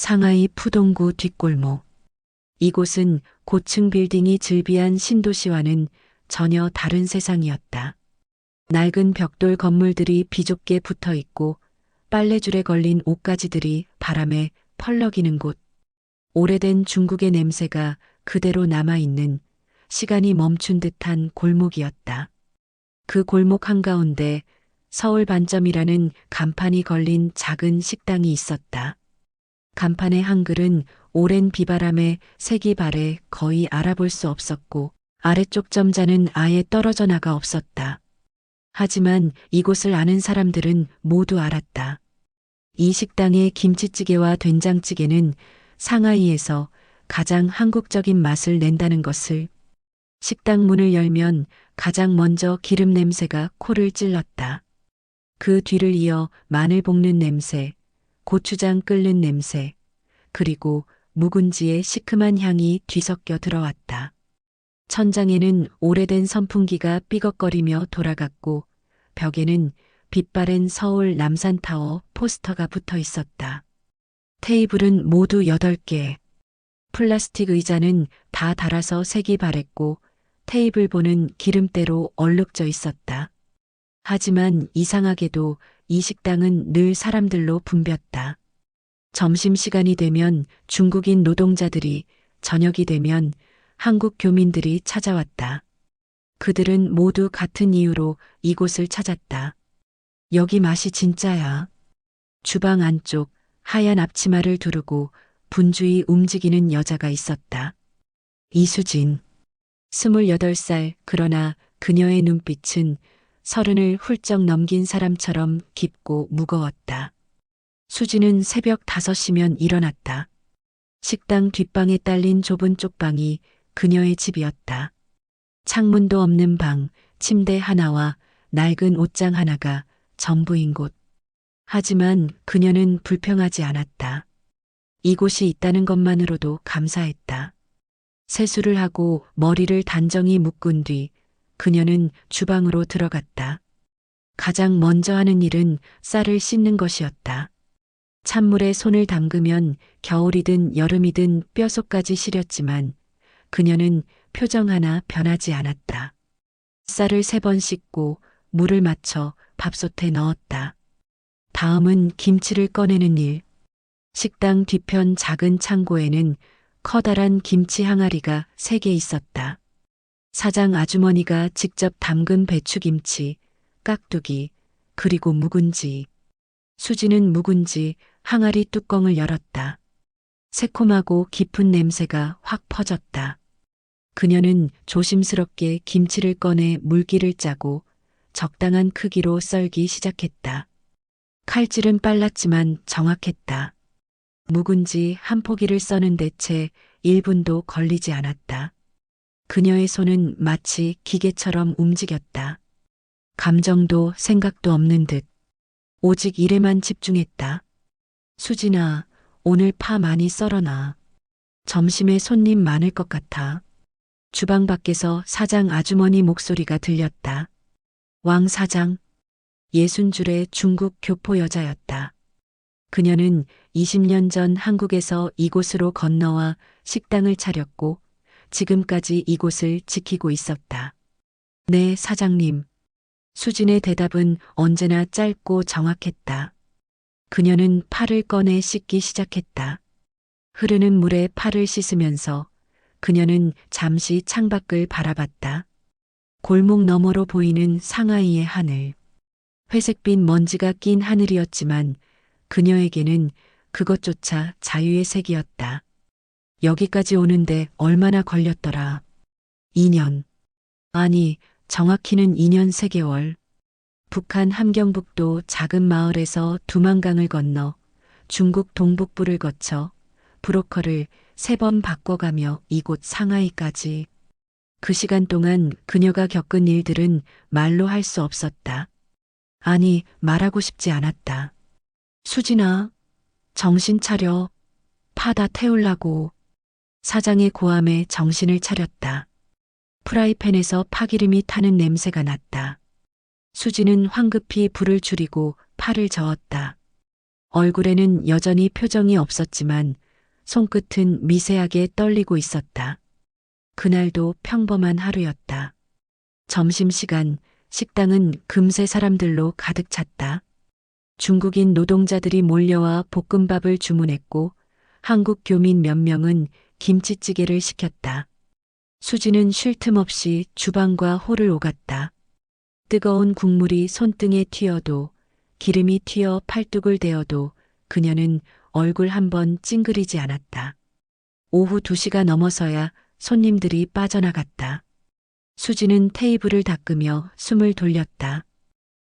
상하이 푸동구 뒷골목. 이곳은 고층 빌딩이 즐비한 신도시와는 전혀 다른 세상이었다. 낡은 벽돌 건물들이 비좁게 붙어 있고 빨래줄에 걸린 옷가지들이 바람에 펄럭이는 곳. 오래된 중국의 냄새가 그대로 남아있는 시간이 멈춘 듯한 골목이었다. 그 골목 한가운데 서울 반점이라는 간판이 걸린 작은 식당이 있었다. 간판의 한글은 오랜 비바람에 색이 바래 거의 알아볼 수 없었고 아래쪽 점자는 아예 떨어져 나가 없었다. 하지만 이곳을 아는 사람들은 모두 알았다. 이 식당의 김치찌개와 된장찌개는 상하이에서 가장 한국적인 맛을 낸다는 것을. 식당 문을 열면 가장 먼저 기름 냄새가 코를 찔렀다. 그 뒤를 이어 마늘 볶는 냄새, 고추장 끓는 냄새, 그리고 묵은지의 시큼한 향이 뒤섞여 들어왔다. 천장에는 오래된 선풍기가 삐걱거리며 돌아갔고 벽에는 빛바랜 서울 남산타워 포스터가 붙어 있었다. 테이블은 모두 8개. 플라스틱 의자는 다 닳아서 색이 바랬고 테이블 보는 기름때로 얼룩져 있었다. 하지만 이상하게도 이 식당은 늘 사람들로 붐볐다. 점심시간이 되면 중국인 노동자들이, 저녁이 되면 한국 교민들이 찾아왔다. 그들은 모두 같은 이유로 이곳을 찾았다. 여기 맛이 진짜야. 주방 안쪽 하얀 앞치마를 두르고 분주히 움직이는 여자가 있었다. 이수진. 28살, 그러나 그녀의 눈빛은 30을 훌쩍 넘긴 사람처럼 깊고 무거웠다. 수진은 새벽 5시면 일어났다. 식당 뒷방에 딸린 좁은 쪽방이 그녀의 집이었다. 창문도 없는 방, 침대 하나와 낡은 옷장 하나가 전부인 곳. 하지만 그녀는 불평하지 않았다. 이곳이 있다는 것만으로도 감사했다. 세수를 하고 머리를 단정히 묶은 뒤 그녀는 주방으로 들어갔다. 가장 먼저 하는 일은 쌀을 씻는 것이었다. 찬물에 손을 담그면 겨울이든 여름이든 뼛속까지 시렸지만 그녀는 표정 하나 변하지 않았다. 쌀을 3번 씻고 물을 맞춰 밥솥에 넣었다. 다음은 김치를 꺼내는 일. 식당 뒤편 작은 창고에는 커다란 김치 항아리가 3개 있었다. 사장 아주머니가 직접 담근 배추김치, 깍두기, 그리고 묵은지. 수지는 묵은지 항아리 뚜껑을 열었다. 새콤하고 깊은 냄새가 확 퍼졌다. 그녀는 조심스럽게 김치를 꺼내 물기를 짜고 적당한 크기로 썰기 시작했다. 칼질은 빨랐지만 정확했다. 묵은지 한 포기를 써는데 채 1분도 걸리지 않았다. 그녀의 손은 마치 기계처럼 움직였다. 감정도 생각도 없는 듯 오직 일에만 집중했다. 수진아, 오늘 파 많이 썰어놔. 점심에 손님 많을 것 같아. 주방 밖에서 사장 아주머니 목소리가 들렸다. 왕 사장. 60줄의 중국 교포 여자였다. 그녀는 20년 전 한국에서 이곳으로 건너와 식당을 차렸고 지금까지 이곳을 지키고 있었다. 네, 사장님. 수진의 대답은 언제나 짧고 정확했다. 그녀는 팔을 꺼내 씻기 시작했다. 흐르는 물에 팔을 씻으면서 그녀는 잠시 창밖을 바라봤다. 골목 너머로 보이는 상하이의 하늘. 회색빛 먼지가 낀 하늘이었지만 그녀에게는 그것조차 자유의 색이었다. 여기까지 오는데 얼마나 걸렸더라. 2년. 아니, 정확히는 2년 3개월. 북한 함경북도 작은 마을에서 두만강을 건너 중국 동북부를 거쳐 브로커를 3번 바꿔가며 이곳 상하이까지. 그 시간 동안 그녀가 겪은 일들은 말로 할 수 없었다. 아니, 말하고 싶지 않았다. 수진아, 정신 차려. 파 다 태우려고. 사장의 고함에 정신을 차렸다. 프라이팬에서 파기름이 타는 냄새가 났다. 수진은 황급히 불을 줄이고 파를 저었다. 얼굴에는 여전히 표정이 없었지만 손끝은 미세하게 떨리고 있었다. 그날도 평범한 하루였다. 점심시간 식당은 금세 사람들로 가득 찼다. 중국인 노동자들이 몰려와 볶음밥을 주문했고 한국 교민 몇 명은 김치찌개를 시켰다. 수지는 쉴 틈 없이 주방과 홀을 오갔다. 뜨거운 국물이 손등에 튀어도 기름이 튀어 팔뚝을 대어도 그녀는 얼굴 한 번 찡그리지 않았다. 오후 2시가 넘어서야 손님들이 빠져나갔다. 수지는 테이블을 닦으며 숨을 돌렸다.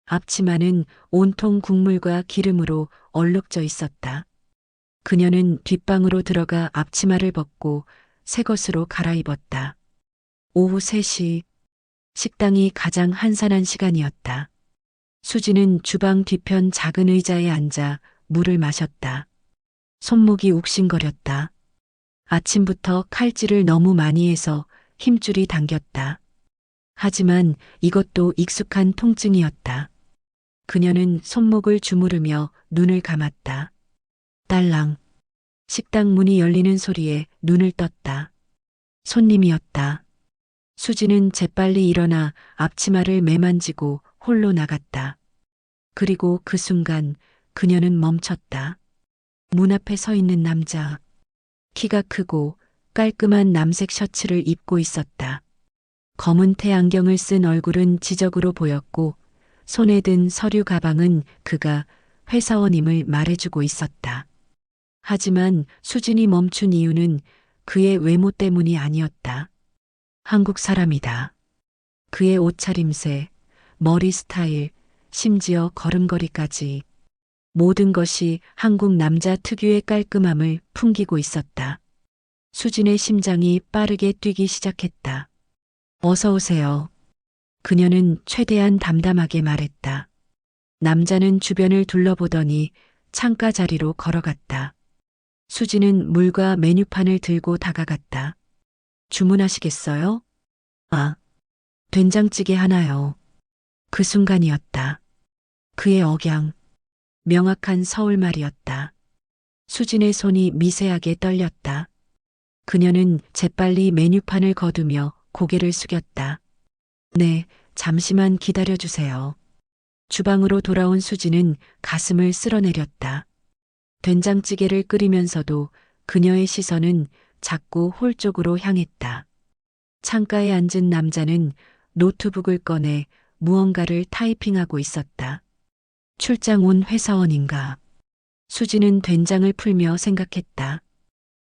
앞치마는 온통 국물과 기름으로 얼룩져 있었다. 그녀는 뒷방으로 들어가 앞치마를 벗고 새 것으로 갈아입었다. 오후 3시, 식당이 가장 한산한 시간이었다. 수지는 주방 뒤편 작은 의자에 앉아 물을 마셨다. 손목이 욱신거렸다. 아침부터 칼질을 너무 많이 해서 힘줄이 당겼다. 하지만 이것도 익숙한 통증이었다. 그녀는 손목을 주무르며 눈을 감았다. 딸랑. 식당 문이 열리는 소리에 눈을 떴다. 손님이었다. 수지는 재빨리 일어나 앞치마를 매만지고 홀로 나갔다. 그리고 그 순간 그녀는 멈췄다. 문 앞에 서 있는 남자. 키가 크고 깔끔한 남색 셔츠를 입고 있었다. 검은 태안경을 쓴 얼굴은 지적으로 보였고 손에 든 서류 가방은 그가 회사원임을 말해주고 있었다. 하지만 수진이 멈춘 이유는 그의 외모 때문이 아니었다. 한국 사람이다. 그의 옷차림새, 머리 스타일, 심지어 걸음걸이까지 모든 것이 한국 남자 특유의 깔끔함을 풍기고 있었다. 수진의 심장이 빠르게 뛰기 시작했다. 어서 오세요. 그녀는 최대한 담담하게 말했다. 남자는 주변을 둘러보더니 창가 자리로 걸어갔다. 수지는 물과 메뉴판을 들고 다가갔다. 주문하시겠어요? 아, 된장찌개 하나요. 그 순간이었다. 그의 억양, 명확한 서울말이었다. 수진의 손이 미세하게 떨렸다. 그녀는 재빨리 메뉴판을 거두며 고개를 숙였다. 네, 잠시만 기다려주세요. 주방으로 돌아온 수지는 가슴을 쓸어내렸다. 된장찌개를 끓이면서도 그녀의 시선은 자꾸 홀 쪽으로 향했다. 창가에 앉은 남자는 노트북을 꺼내 무언가를 타이핑하고 있었다. 출장 온 회사원인가? 수지는 된장을 풀며 생각했다.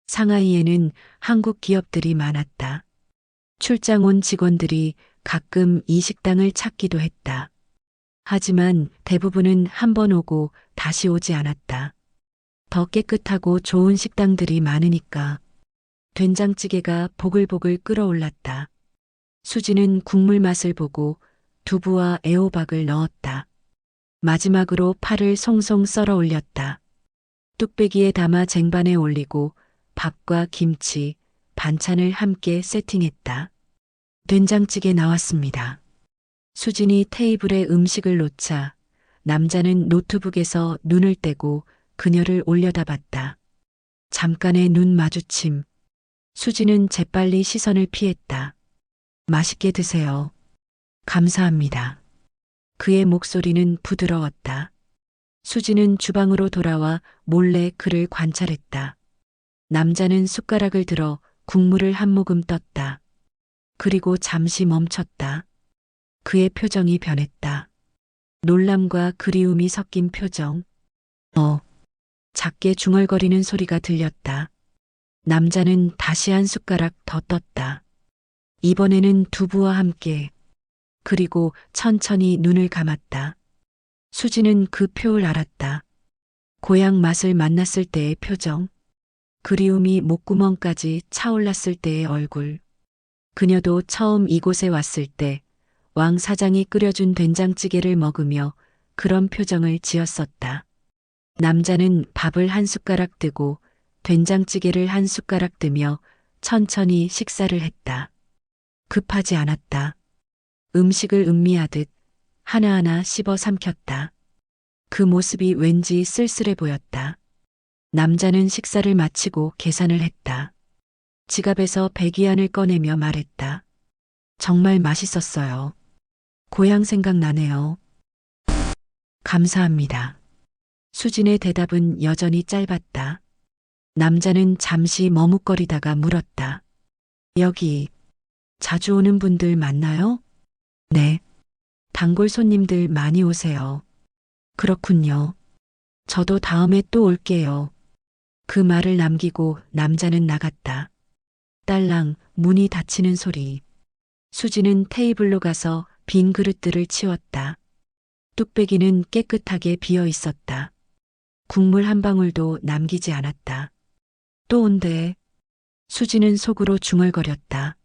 상하이에는 한국 기업들이 많았다. 출장 온 직원들이 가끔 이 식당을 찾기도 했다. 하지만 대부분은 한 번 오고 다시 오지 않았다. 더 깨끗하고 좋은 식당들이 많으니까. 된장찌개가 보글보글 끓어올랐다. 수지는 국물 맛을 보고 두부와 애호박을 넣었다. 마지막으로 파를 송송 썰어 올렸다. 뚝배기에 담아 쟁반에 올리고 밥과 김치, 반찬을 함께 세팅했다. 된장찌개 나왔습니다. 수진이 테이블에 음식을 놓자 남자는 노트북에서 눈을 떼고 그녀를 올려다봤다. 잠깐의 눈 마주침. 수지는 재빨리 시선을 피했다. 맛있게 드세요. 감사합니다. 그의 목소리는 부드러웠다. 수지는 주방으로 돌아와 몰래 그를 관찰했다. 남자는 숟가락을 들어 국물을 한 모금 떴다. 그리고 잠시 멈췄다. 그의 표정이 변했다. 놀람과 그리움이 섞인 표정. 작게 중얼거리는 소리가 들렸다. 남자는 다시 한 숟가락 더 떴다. 이번에는 두부와 함께. 그리고 천천히 눈을 감았다. 수지는 그 표를 알았다. 고향 맛을 만났을 때의 표정. 그리움이 목구멍까지 차올랐을 때의 얼굴. 그녀도 처음 이곳에 왔을 때 왕 사장이 끓여준 된장찌개를 먹으며 그런 표정을 지었었다. 남자는 밥을 한 숟가락 뜨고 된장찌개를 한 숟가락 뜨며 천천히 식사를 했다. 급하지 않았다. 음식을 음미하듯 하나하나 씹어 삼켰다. 그 모습이 왠지 쓸쓸해 보였다. 남자는 식사를 마치고 계산을 했다. 지갑에서 100위안을 꺼내며 말했다. 정말 맛있었어요. 고향 생각나네요. 감사합니다. 수진의 대답은 여전히 짧았다. 남자는 잠시 머뭇거리다가 물었다. 여기 자주 오는 분들 많나요? 네. 단골 손님들 많이 오세요. 그렇군요. 저도 다음에 또 올게요. 그 말을 남기고 남자는 나갔다. 딸랑 문이 닫히는 소리. 수지는 테이블로 가서 빈 그릇들을 치웠다. 뚝배기는 깨끗하게 비어 있었다. 국물 한 방울도 남기지 않았다. 또 온대. 수지는 속으로 중얼거렸다.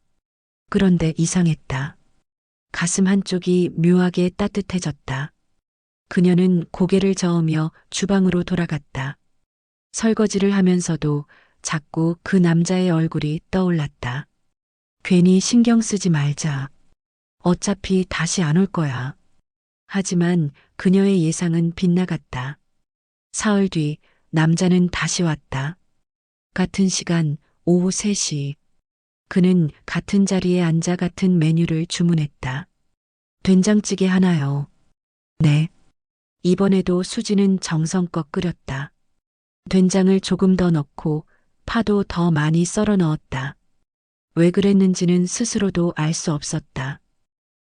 그런데 이상했다. 가슴 한쪽이 묘하게 따뜻해졌다. 그녀는 고개를 저으며 주방으로 돌아갔다. 설거지를 하면서도 자꾸 그 남자의 얼굴이 떠올랐다. 괜히 신경 쓰지 말자. 어차피 다시 안 올 거야. 하지만 그녀의 예상은 빗나갔다. 사흘 뒤 남자는 다시 왔다. 같은 시간 오후 3시. 그는 같은 자리에 앉아 같은 메뉴를 주문했다. 된장찌개 하나요. 네. 이번에도 수지는 정성껏 끓였다. 된장을 조금 더 넣고 파도 더 많이 썰어 넣었다. 왜 그랬는지는 스스로도 알 수 없었다.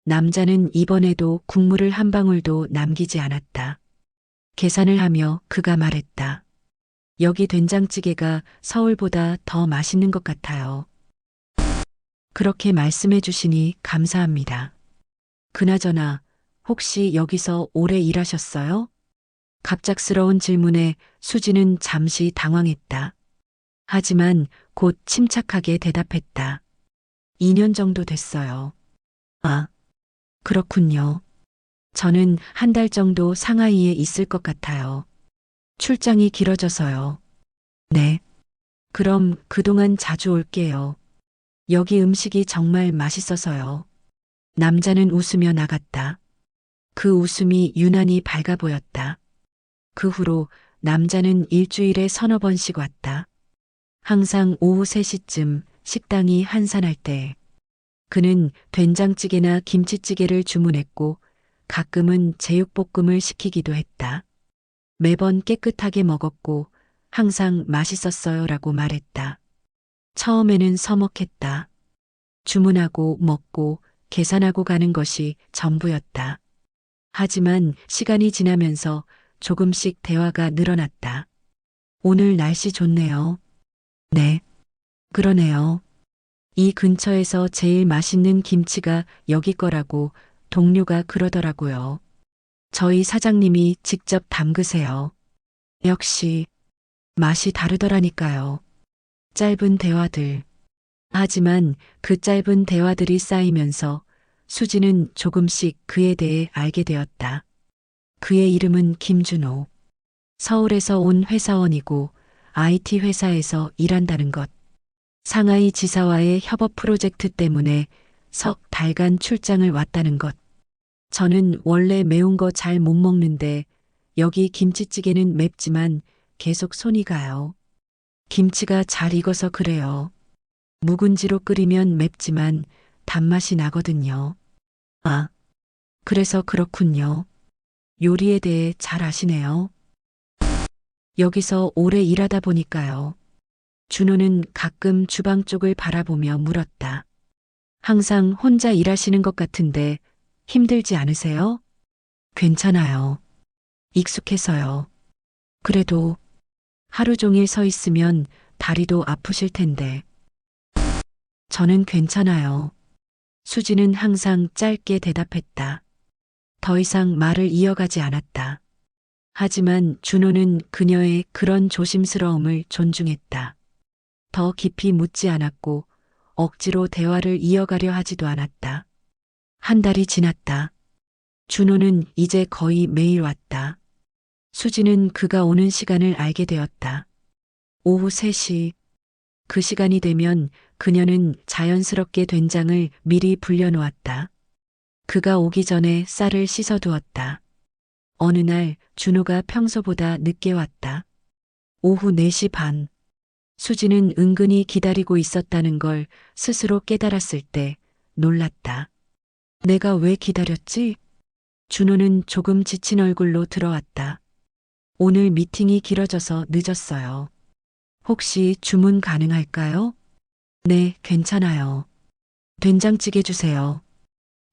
남자는 이번에도 국물을 한 방울도 남기지 않았다. 계산을 하며 그가 말했다. 여기 된장찌개가 서울보다 더 맛있는 것 같아요. 그렇게 말씀해 주시니 감사합니다. 그나저나 혹시 여기서 오래 일하셨어요? 갑작스러운 질문에 수지는 잠시 당황했다. 하지만 곧 침착하게 대답했다. 2년 정도 됐어요. 아, 그렇군요. 저는 한 달 정도 상하이에 있을 것 같아요. 출장이 길어져서요. 네. 그럼 그동안 자주 올게요. 여기 음식이 정말 맛있어서요. 남자는 웃으며 나갔다. 그 웃음이 유난히 밝아 보였다. 그 후로 남자는 일주일에 서너 번씩 왔다. 항상 오후 3시쯤 식당이 한산할 때 그는 된장찌개나 김치찌개를 주문했고 가끔은 제육볶음을 시키기도 했다. 매번 깨끗하게 먹었고 항상 맛있었어요라고 말했다. 처음에는 서먹했다. 주문하고 먹고 계산하고 가는 것이 전부였다. 하지만 시간이 지나면서 조금씩 대화가 늘어났다. 오늘 날씨 좋네요. 네, 그러네요. 이 근처에서 제일 맛있는 김치가 여기 거라고 동료가 그러더라고요. 저희 사장님이 직접 담그세요. 역시 맛이 다르더라니까요. 짧은 대화들. 하지만 그 짧은 대화들이 쌓이면서 수지는 조금씩 그에 대해 알게 되었다. 그의 이름은 김준호. 서울에서 온 회사원이고 IT 회사에서 일한다는 것. 상하이 지사와의 협업 프로젝트 때문에 석 달간 출장을 왔다는 것. 저는 원래 매운 거 잘 못 먹는데 여기 김치찌개는 맵지만 계속 손이 가요. 김치가 잘 익어서 그래요. 묵은지로 끓이면 맵지만 단맛이 나거든요. 아, 그래서 그렇군요. 요리에 대해 잘 아시네요. 여기서 오래 일하다 보니까요. 준호는 가끔 주방 쪽을 바라보며 물었다. 항상 혼자 일하시는 것 같은데 힘들지 않으세요? 괜찮아요. 익숙해서요. 그래도 하루 종일 서 있으면 다리도 아프실 텐데. 저는 괜찮아요. 수지는 항상 짧게 대답했다. 더 이상 말을 이어가지 않았다. 하지만 준호는 그녀의 그런 조심스러움을 존중했다. 더 깊이 묻지 않았고 억지로 대화를 이어가려 하지도 않았다. 한 달이 지났다. 준호는 이제 거의 매일 왔다. 수지는 그가 오는 시간을 알게 되었다. 오후 3시. 그 시간이 되면 그녀는 자연스럽게 된장을 미리 불려놓았다. 그가 오기 전에 쌀을 씻어두었다. 어느 날 준호가 평소보다 늦게 왔다. 오후 4시 반. 수지는 은근히 기다리고 있었다는 걸 스스로 깨달았을 때 놀랐다. 내가 왜 기다렸지? 준호는 조금 지친 얼굴로 들어왔다. 오늘 미팅이 길어져서 늦었어요. 혹시 주문 가능할까요? 네, 괜찮아요. 된장찌개 주세요.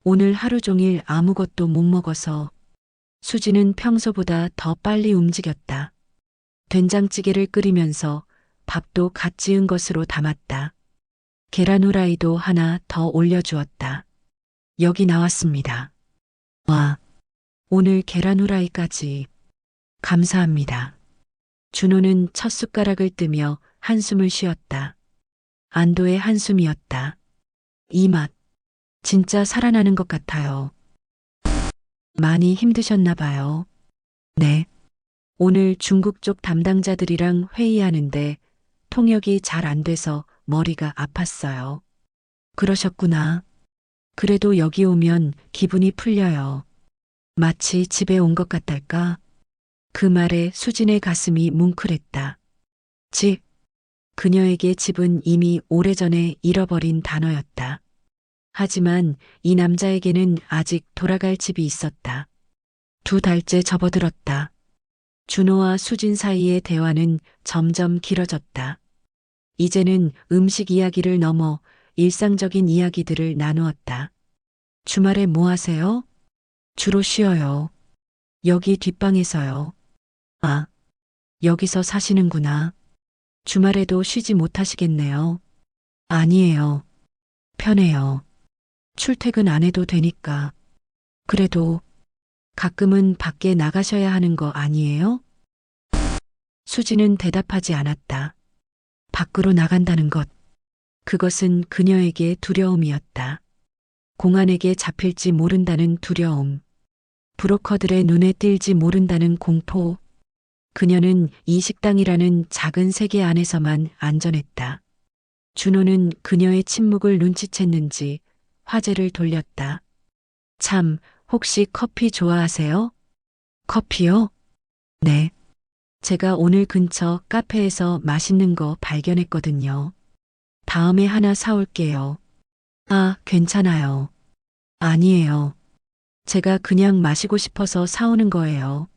오늘 하루 종일 아무것도 못 먹어서 수지는 평소보다 더 빨리 움직였다. 된장찌개를 끓이면서 밥도 갓 지은 것으로 담았다. 계란 후라이도 하나 더 올려주었다. 여기 나왔습니다. 와, 오늘 계란 후라이까지. 감사합니다. 준호는 첫 숟가락을 뜨며 한숨을 쉬었다. 안도의 한숨이었다. 이 맛, 진짜 살아나는 것 같아요. 많이 힘드셨나 봐요. 네. 오늘 중국 쪽 담당자들이랑 회의하는데 통역이 잘 안 돼서 머리가 아팠어요. 그러셨구나. 그래도 여기 오면 기분이 풀려요. 마치 집에 온 것 같달까? 그 말에 수진의 가슴이 뭉클했다. 집. 그녀에게 집은 이미 오래전에 잃어버린 단어였다. 하지만 이 남자에게는 아직 돌아갈 집이 있었다. 2달째 접어들었다. 준호와 수진 사이의 대화는 점점 길어졌다. 이제는 음식 이야기를 넘어 일상적인 이야기들을 나누었다. 주말에 뭐 하세요? 주로 쉬어요. 여기 뒷방에서요. 아, 여기서 사시는구나. 주말에도 쉬지 못하시겠네요. 아니에요. 편해요. 출퇴근 안 해도 되니까. 그래도 가끔은 밖에 나가셔야 하는 거 아니에요? 수지는 대답하지 않았다. 밖으로 나간다는 것. 그것은 그녀에게 두려움이었다. 공안에게 잡힐지 모른다는 두려움. 브로커들의 눈에 띌지 모른다는 공포. 그녀는 이 식당이라는 작은 세계 안에서만 안전했다. 준호는 그녀의 침묵을 눈치챘는지 화제를 돌렸다. 참, 혹시 커피 좋아하세요? 커피요? 네. 제가 오늘 근처 카페에서 맛있는 거 발견했거든요. 다음에 하나 사올게요. 아, 괜찮아요. 아니에요. 제가 그냥 마시고 싶어서 사오는 거예요.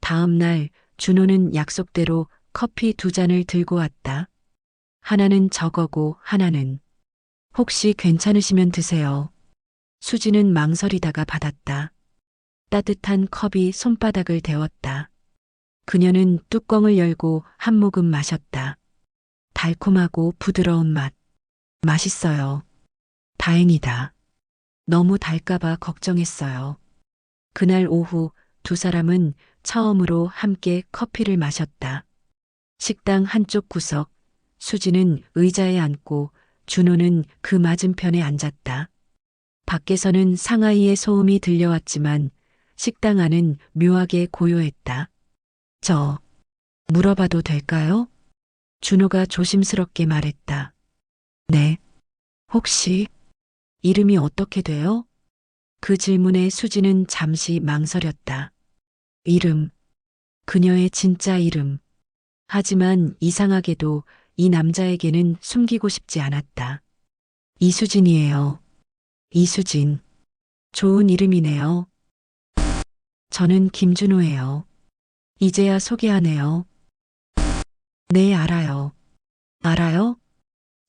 다음 날 준호는 약속대로 커피 2잔을 들고 왔다. 하나는 저거고 하나는 혹시 괜찮으시면 드세요. 수지는 망설이다가 받았다. 따뜻한 컵이 손바닥을 데웠다. 그녀는 뚜껑을 열고 한 모금 마셨다. 달콤하고 부드러운 맛. 맛있어요. 다행이다. 너무 달까봐 걱정했어요. 그날 오후 2사람은 처음으로 함께 커피를 마셨다. 식당 한쪽 구석, 수지는 의자에 앉고 준호는 그 맞은편에 앉았다. 밖에서는 상하이의 소음이 들려왔지만 식당 안은 묘하게 고요했다. 저, 물어봐도 될까요? 준호가 조심스럽게 말했다. 네. 혹시 이름이 어떻게 돼요? 그 질문에 수지는 잠시 망설였다. 이름, 그녀의 진짜 이름. 하지만 이상하게도 이 남자에게는 숨기고 싶지 않았다. 이수진이에요. 이수진. 좋은 이름이네요. 저는 김준호예요. 이제야 소개하네요. 네, 알아요. 알아요?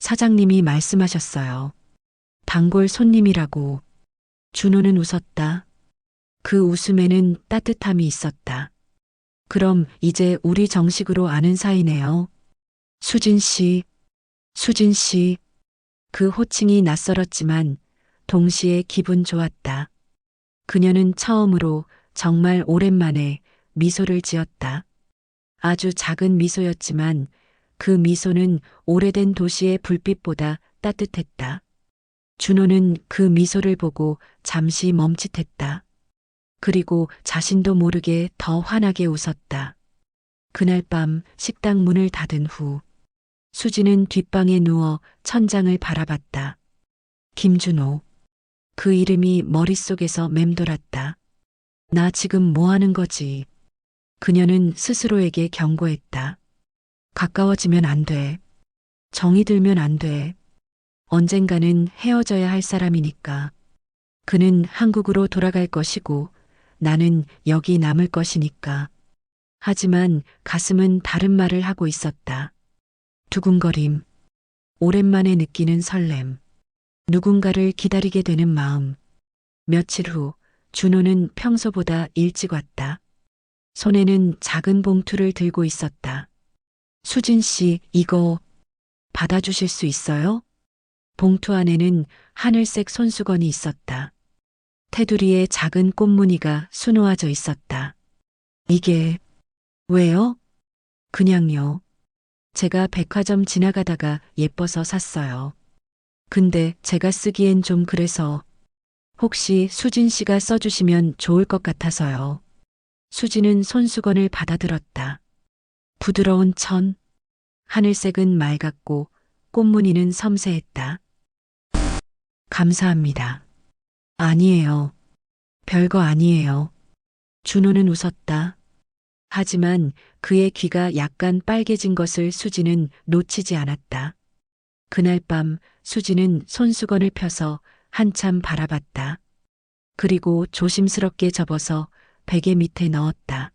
사장님이 말씀하셨어요. 단골 손님이라고. 준호는 웃었다. 그 웃음에는 따뜻함이 있었다. 그럼 이제 우리 정식으로 아는 사이네요. 수진 씨, 수진 씨. 그 호칭이 낯설었지만 동시에 기분 좋았다. 그녀는 처음으로 정말 오랜만에 미소를 지었다. 아주 작은 미소였지만 그 미소는 오래된 도시의 불빛보다 따뜻했다. 준호는 그 미소를 보고 잠시 멈칫했다. 그리고 자신도 모르게 더 환하게 웃었다. 그날 밤 식당 문을 닫은 후 수지는 뒷방에 누워 천장을 바라봤다. 김준호. 그 이름이 머릿속에서 맴돌았다. 나 지금 뭐 하는 거지? 그녀는 스스로에게 경고했다. 가까워지면 안 돼. 정이 들면 안 돼. 언젠가는 헤어져야 할 사람이니까. 그는 한국으로 돌아갈 것이고 나는 여기 남을 것이니까. 하지만 가슴은 다른 말을 하고 있었다. 두근거림. 오랜만에 느끼는 설렘. 누군가를 기다리게 되는 마음. 며칠 후 준호는 평소보다 일찍 왔다. 손에는 작은 봉투를 들고 있었다. 수진 씨, 이거 받아주실 수 있어요? 봉투 안에는 하늘색 손수건이 있었다. 테두리에 작은 꽃무늬가 수놓아져 있었다. 이게 왜요? 그냥요. 제가 백화점 지나가다가 예뻐서 샀어요. 근데 제가 쓰기엔 좀 그래서 혹시 수진 씨가 써주시면 좋을 것 같아서요. 수진은 손수건을 받아들었다. 부드러운 천, 하늘색은 맑았고 꽃무늬는 섬세했다. 감사합니다. 아니에요. 별거 아니에요. 준호는 웃었다. 하지만 그의 귀가 약간 빨개진 것을 수지는 놓치지 않았다. 그날 밤 수지는 손수건을 펴서 한참 바라봤다. 그리고 조심스럽게 접어서 베개 밑에 넣었다.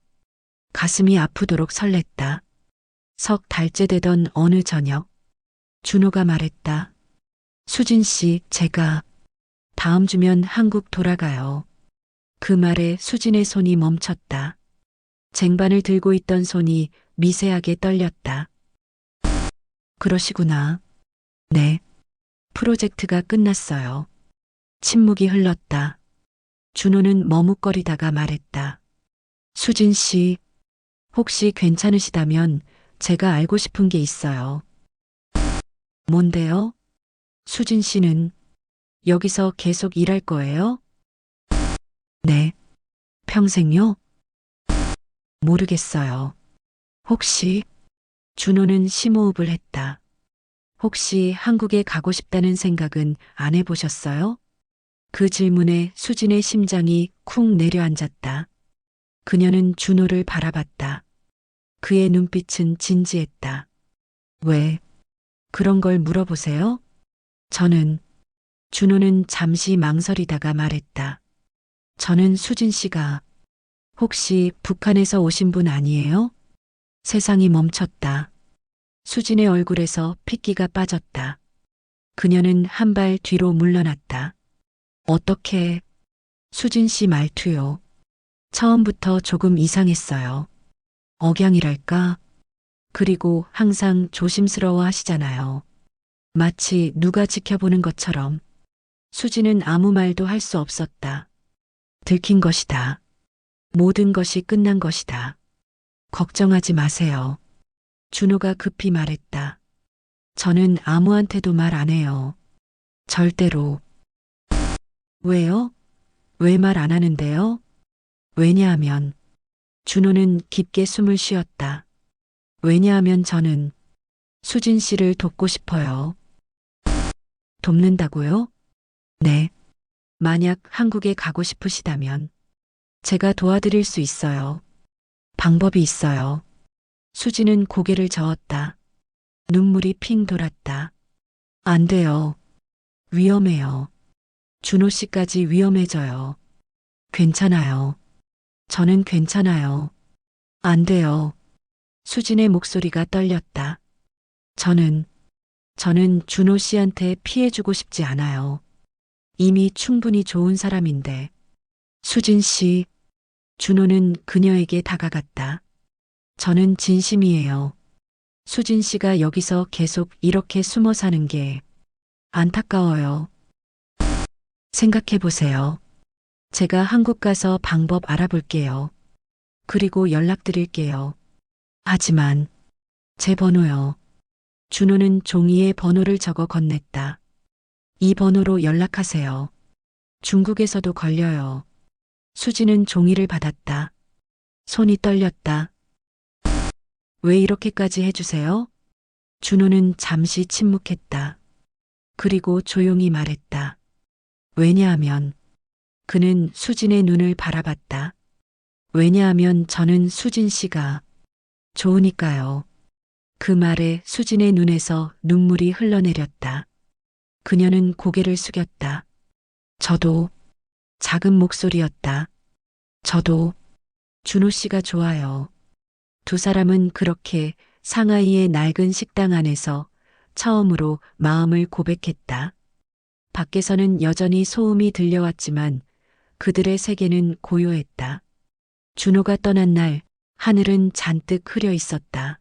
가슴이 아프도록 설렜다. 석 달째 되던 어느 저녁, 준호가 말했다. 수진 씨, 제가 다음 주면 한국 돌아가요. 그 말에 수진의 손이 멈췄다. 쟁반을 들고 있던 손이 미세하게 떨렸다. 그러시구나. 네. 프로젝트가 끝났어요. 침묵이 흘렀다. 준호는 머뭇거리다가 말했다. 수진 씨, 혹시 괜찮으시다면 제가 알고 싶은 게 있어요. 뭔데요? 수진 씨는 여기서 계속 일할 거예요? 네. 평생요? 모르겠어요. 혹시 준호는 심호흡을 했다. 혹시 한국에 가고 싶다는 생각은 안 해보셨어요? 그 질문에 수진의 심장이 쿵 내려앉았다. 그녀는 준호를 바라봤다. 그의 눈빛은 진지했다. 왜 그런 걸 물어보세요? 준호는 잠시 망설이다가 말했다. 저는 수진 씨가 혹시 북한에서 오신 분 아니에요? 세상이 멈췄다. 수진의 얼굴에서 핏기가 빠졌다. 그녀는 한 발 뒤로 물러났다. 어떻게? 수진 씨 말투요. 처음부터 조금 이상했어요. 억양이랄까? 그리고 항상 조심스러워 하시잖아요. 마치 누가 지켜보는 것처럼. 수진은 아무 말도 할 수 없었다. 들킨 것이다. 모든 것이 끝난 것이다. 걱정하지 마세요. 준호가 급히 말했다. 저는 아무한테도 말 안 해요. 절대로. 왜요? 왜 말 안 하는데요? 왜냐하면 준호는 깊게 숨을 쉬었다. 왜냐하면 저는 수진 씨를 돕고 싶어요. 돕는다고요? 네. 만약 한국에 가고 싶으시다면 제가 도와드릴 수 있어요. 방법이 있어요. 수지는 고개를 저었다. 눈물이 핑 돌았다. 안 돼요. 위험해요. 준호 씨까지 위험해져요. 괜찮아요. 저는 괜찮아요. 안 돼요. 수진의 목소리가 떨렸다. 저는 준호 씨한테 피해주고 싶지 않아요. 이미 충분히 좋은 사람인데. 수진 씨, 준호는 그녀에게 다가갔다. 저는 진심이에요. 수진 씨가 여기서 계속 이렇게 숨어 사는 게 안타까워요. 생각해 보세요. 제가 한국 가서 방법 알아볼게요. 그리고 연락드릴게요. 하지만 제 번호요. 준호는 종이에 번호를 적어 건넸다. 이 번호로 연락하세요. 중국에서도 걸려요. 수지는 종이를 받았다. 손이 떨렸다. 왜 이렇게까지 해주세요? 준호는 잠시 침묵했다. 그리고 조용히 말했다. 왜냐하면 그는 수진의 눈을 바라봤다. 왜냐하면 저는 수진 씨가 좋으니까요. 그 말에 수진의 눈에서 눈물이 흘러내렸다. 그녀는 고개를 숙였다. 저도 작은 목소리였다. 저도 준호 씨가 좋아요. 두 사람은 그렇게 상하이의 낡은 식당 안에서 처음으로 마음을 고백했다. 밖에서는 여전히 소음이 들려왔지만 그들의 세계는 고요했다. 준호가 떠난 날 하늘은 잔뜩 흐려 있었다.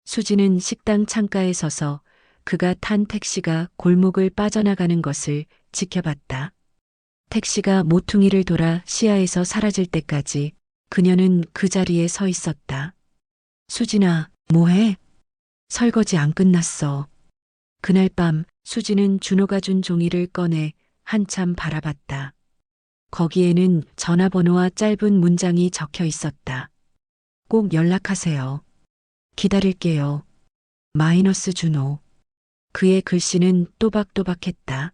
수지는 식당 창가에 서서 그가 탄 택시가 골목을 빠져나가는 것을 지켜봤다. 택시가 모퉁이를 돌아 시야에서 사라질 때까지 그녀는 그 자리에 서 있었다. 수진아, 뭐해? 설거지 안 끝났어. 그날 밤 수지는 준호가 준 종이를 꺼내 한참 바라봤다. 거기에는 전화번호와 짧은 문장이 적혀 있었다. 꼭 연락하세요. 기다릴게요. 마이너스 준호. 그의 글씨는 또박또박했다.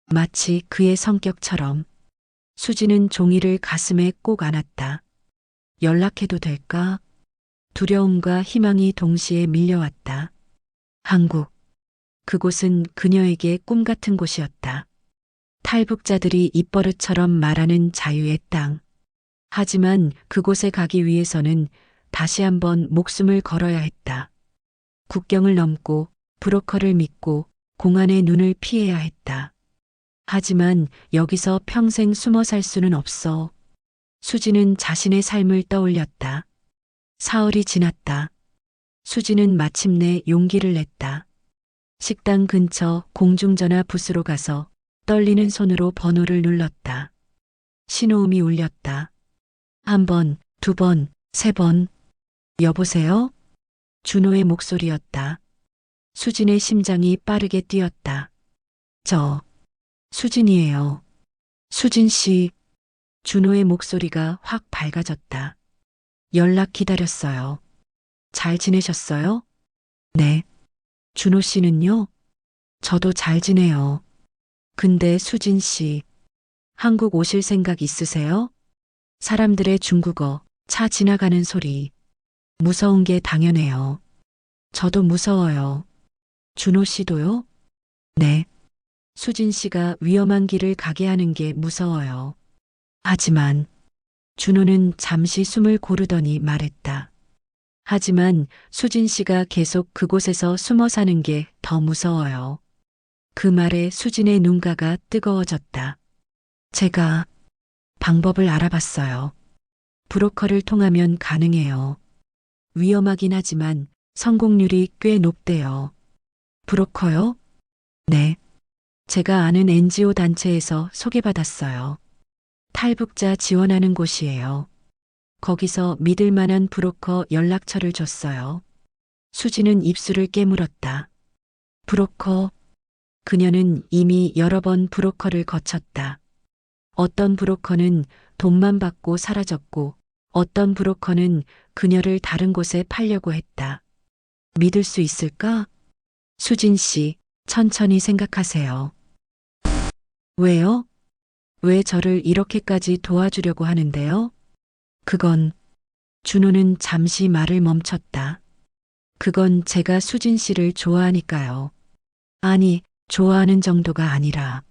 마치 그의 성격처럼. 수지는 종이를 가슴에 꼭 안았다. 연락해도 될까? 두려움과 희망이 동시에 밀려왔다. 한국. 그곳은 그녀에게 꿈 같은 곳이었다. 탈북자들이 입버릇처럼 말하는 자유의 땅. 하지만 그곳에 가기 위해서는 다시 한번 목숨을 걸어야 했다. 국경을 넘고 브로커를 믿고 공안의 눈을 피해야 했다. 하지만 여기서 평생 숨어 살 수는 없어. 수지는 자신의 삶을 떠올렸다. 사흘이 지났다. 수지는 마침내 용기를 냈다. 식당 근처 공중전화 부스로 가서 떨리는 손으로 번호를 눌렀다. 신호음이 울렸다. 한 번, 두 번, 세 번. 여보세요? 준호의 목소리였다. 수진의 심장이 빠르게 뛰었다. 저, 수진이에요. 수진 씨. 준호의 목소리가 확 밝아졌다. 연락 기다렸어요. 잘 지내셨어요? 네. 준호 씨는요? 저도 잘 지내요. 근데 수진 씨, 한국 오실 생각 있으세요? 사람들의 중국어, 차 지나가는 소리. 무서운 게 당연해요. 저도 무서워요. 준호 씨도요? 네. 수진 씨가 위험한 길을 가게 하는 게 무서워요. 하지만 준호는 잠시 숨을 고르더니 말했다. 하지만 수진 씨가 계속 그곳에서 숨어 사는 게 더 무서워요. 그 말에 수진의 눈가가 뜨거워졌다. 제가 방법을 알아봤어요. 브로커를 통하면 가능해요. 위험하긴 하지만 성공률이 꽤 높대요. 브로커요? 네. 제가 아는 NGO 단체에서 소개받았어요. 탈북자 지원하는 곳이에요. 거기서 믿을 만한 브로커 연락처를 줬어요. 수지는 입술을 깨물었다. 브로커. 그녀는 이미 여러 번 브로커를 거쳤다. 어떤 브로커는 돈만 받고 사라졌고 어떤 브로커는 그녀를 다른 곳에 팔려고 했다. 믿을 수 있을까? 수진 씨, 천천히 생각하세요. 왜요? 왜 저를 이렇게까지 도와주려고 하는데요? 그건, 준호는 잠시 말을 멈췄다. 그건 제가 수진 씨를 좋아하니까요. 아니, 좋아하는 정도가 아니라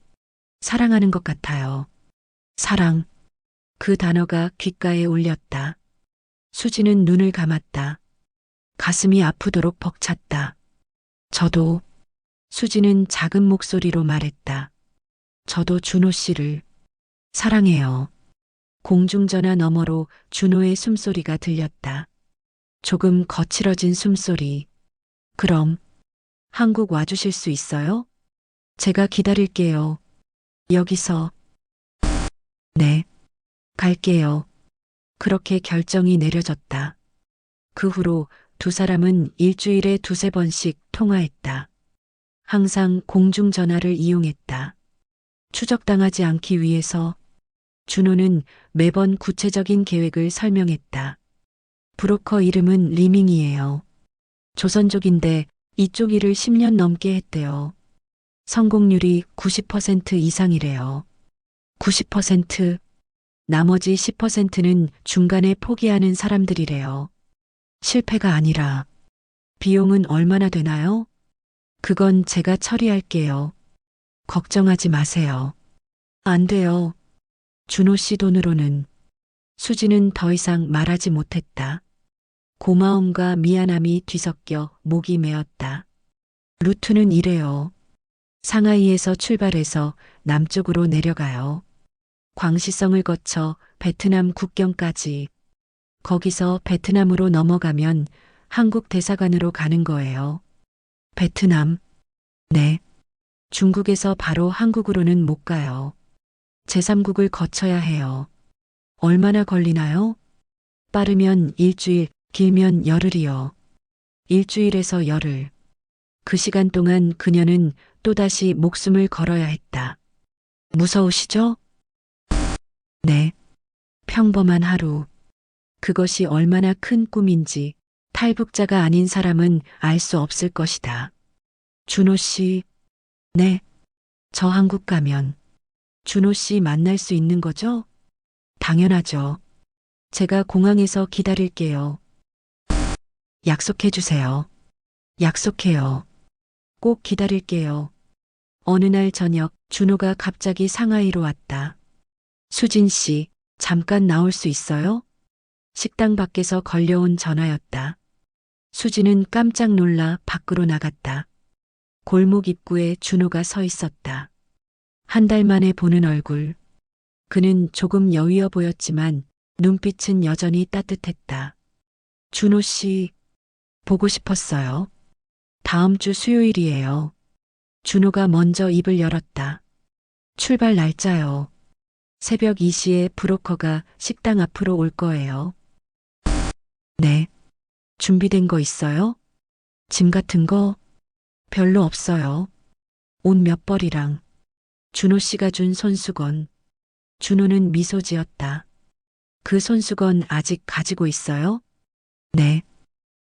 사랑하는 것 같아요. 사랑. 그 단어가 귓가에 울렸다. 수지는 눈을 감았다. 가슴이 아프도록 벅찼다. 저도. 수지는 작은 목소리로 말했다. 저도 준호 씨를 사랑해요. 공중전화 너머로 준호의 숨소리가 들렸다. 조금 거칠어진 숨소리. 그럼 한국 와주실 수 있어요? 제가 기다릴게요. 여기서. 네. 갈게요. 그렇게 결정이 내려졌다. 그 후로 두 사람은 일주일에 두세 번씩 통화했다. 항상 공중전화를 이용했다. 추적당하지 않기 위해서. 준호는 매번 구체적인 계획을 설명했다. 브로커 이름은 리밍이에요. 조선족인데 이쪽 일을 10년 넘게 했대요. 성공률이 90% 이상이래요. 90%? 나머지 10%는 중간에 포기하는 사람들이래요. 실패가 아니라 비용은 얼마나 되나요? 그건 제가 처리할게요. 걱정하지 마세요. 안 돼요. 준호 씨 돈으로는. 수지는 더 이상 말하지 못했다. 고마움과 미안함이 뒤섞여 목이 메었다. 루트는 이래요. 상하이에서 출발해서 남쪽으로 내려가요. 광시성을 거쳐 베트남 국경까지. 거기서 베트남으로 넘어가면 한국 대사관으로 가는 거예요. 베트남? 네. 중국에서 바로 한국으로는 못 가요. 제3국을 거쳐야 해요. 얼마나 걸리나요? 빠르면 일주일, 길면 열흘이요. 일주일에서 열흘. 그 시간 동안 그녀는 또다시 목숨을 걸어야 했다. 무서우시죠? 네. 평범한 하루. 그것이 얼마나 큰 꿈인지 탈북자가 아닌 사람은 알 수 없을 것이다. 준호 씨. 네. 저 한국 가면 준호 씨 만날 수 있는 거죠? 당연하죠. 제가 공항에서 기다릴게요. 약속해 주세요. 약속해요. 꼭 기다릴게요. 어느 날 저녁 준호가 갑자기 상하이로 왔다. 수진 씨, 잠깐 나올 수 있어요? 식당 밖에서 걸려온 전화였다. 수진은 깜짝 놀라 밖으로 나갔다. 골목 입구에 준호가 서 있었다. 한 달 만에 보는 얼굴. 그는 조금 여위어 보였지만 눈빛은 여전히 따뜻했다. 준호 씨, 보고 싶었어요. 다음 주 수요일이에요. 준호가 먼저 입을 열었다. 출발 날짜요. 새벽 2시에 브로커가 식당 앞으로 올 거예요. 네. 준비된 거 있어요? 짐 같은 거? 별로 없어요. 옷 몇 벌이랑. 준호 씨가 준 손수건. 준호는 미소 지었다. 그 손수건 아직 가지고 있어요? 네.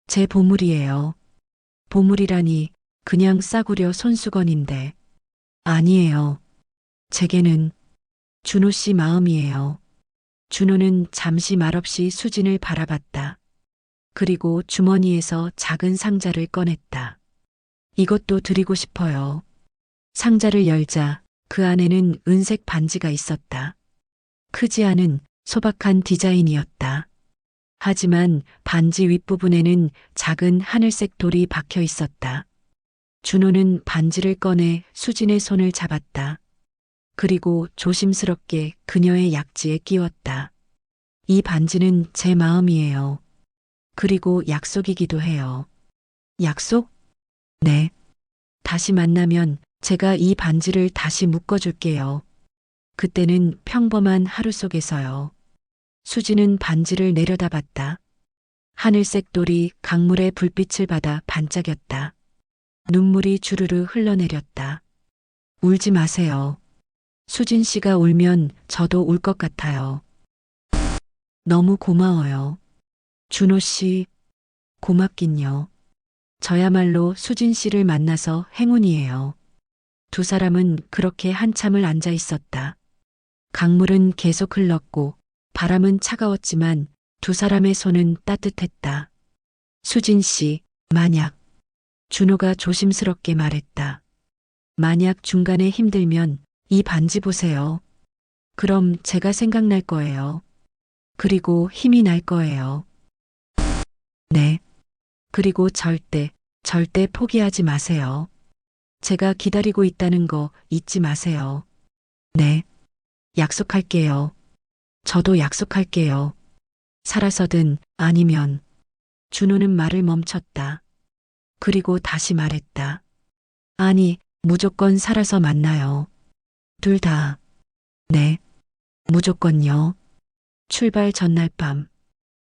제 보물이에요. 보물이라니 그냥 싸구려 손수건인데. 아니에요. 제게는 준호 씨 마음이에요. 준호는 잠시 말없이 수진을 바라봤다. 그리고 주머니에서 작은 상자를 꺼냈다. 이것도 드리고 싶어요. 상자를 열자 그 안에는 은색 반지가 있었다. 크지 않은 소박한 디자인이었다. 하지만 반지 윗부분에는 작은 하늘색 돌이 박혀 있었다. 준호는 반지를 꺼내 수진의 손을 잡았다. 그리고 조심스럽게 그녀의 약지에 끼웠다. 이 반지는 제 마음이에요. 그리고 약속이기도 해요. 약속? 네. 다시 만나면 제가 이 반지를 다시 묶어줄게요. 그때는 평범한 하루 속에서요. 수지는 반지를 내려다봤다. 하늘색 돌이 강물의 불빛을 받아 반짝였다. 눈물이 주르르 흘러내렸다. 울지 마세요. 수진 씨가 울면 저도 울 것 같아요. 너무 고마워요. 준호 씨, 고맙긴요. 저야말로 수진 씨를 만나서 행운이에요. 두 사람은 그렇게 한참을 앉아 있었다. 강물은 계속 흘렀고 바람은 차가웠지만 두 사람의 손은 따뜻했다. 수진 씨, 만약. 준호가 조심스럽게 말했다. 만약 중간에 힘들면 이 반지 보세요. 그럼 제가 생각날 거예요. 그리고 힘이 날 거예요. 네. 그리고 절대 포기하지 마세요. 제가 기다리고 있다는 거 잊지 마세요. 네. 약속할게요. 저도 약속할게요. 살아서든 아니면. 준호는 말을 멈췄다. 그리고 다시 말했다. 아니, 무조건 살아서 만나요. 둘 다. 네. 무조건요. 출발 전날 밤.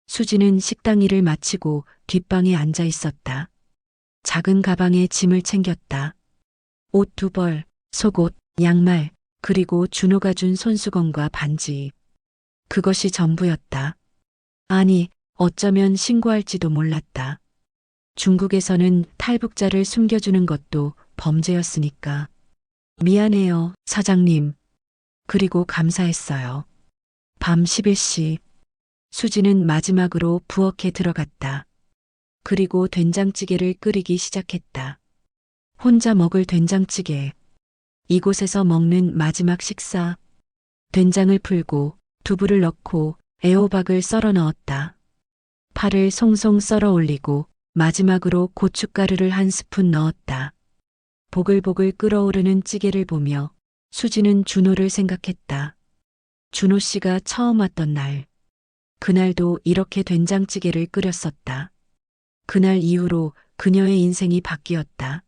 수지는 식당 일을 마치고 뒷방에 앉아 있었다. 작은 가방에 짐을 챙겼다. 옷 2벌, 속옷, 양말, 그리고 준호가 준 손수건과 반지. 그것이 전부였다. 아니, 어쩌면 신고할지도 몰랐다. 중국에서는 탈북자를 숨겨주는 것도 범죄였으니까. 미안해요, 사장님. 그리고 감사했어요. 밤 11시. 수지는 마지막으로 부엌에 들어갔다. 그리고 된장찌개를 끓이기 시작했다. 혼자 먹을 된장찌개. 이곳에서 먹는 마지막 식사. 된장을 풀고 두부를 넣고 애호박을 썰어 넣었다. 파를 송송 썰어 올리고 마지막으로 고춧가루를 한 스푼 넣었다. 보글보글 끓어오르는 찌개를 보며 수지는 준호를 생각했다. 준호 씨가 처음 왔던 날. 그날도 이렇게 된장찌개를 끓였었다. 그날 이후로 그녀의 인생이 바뀌었다.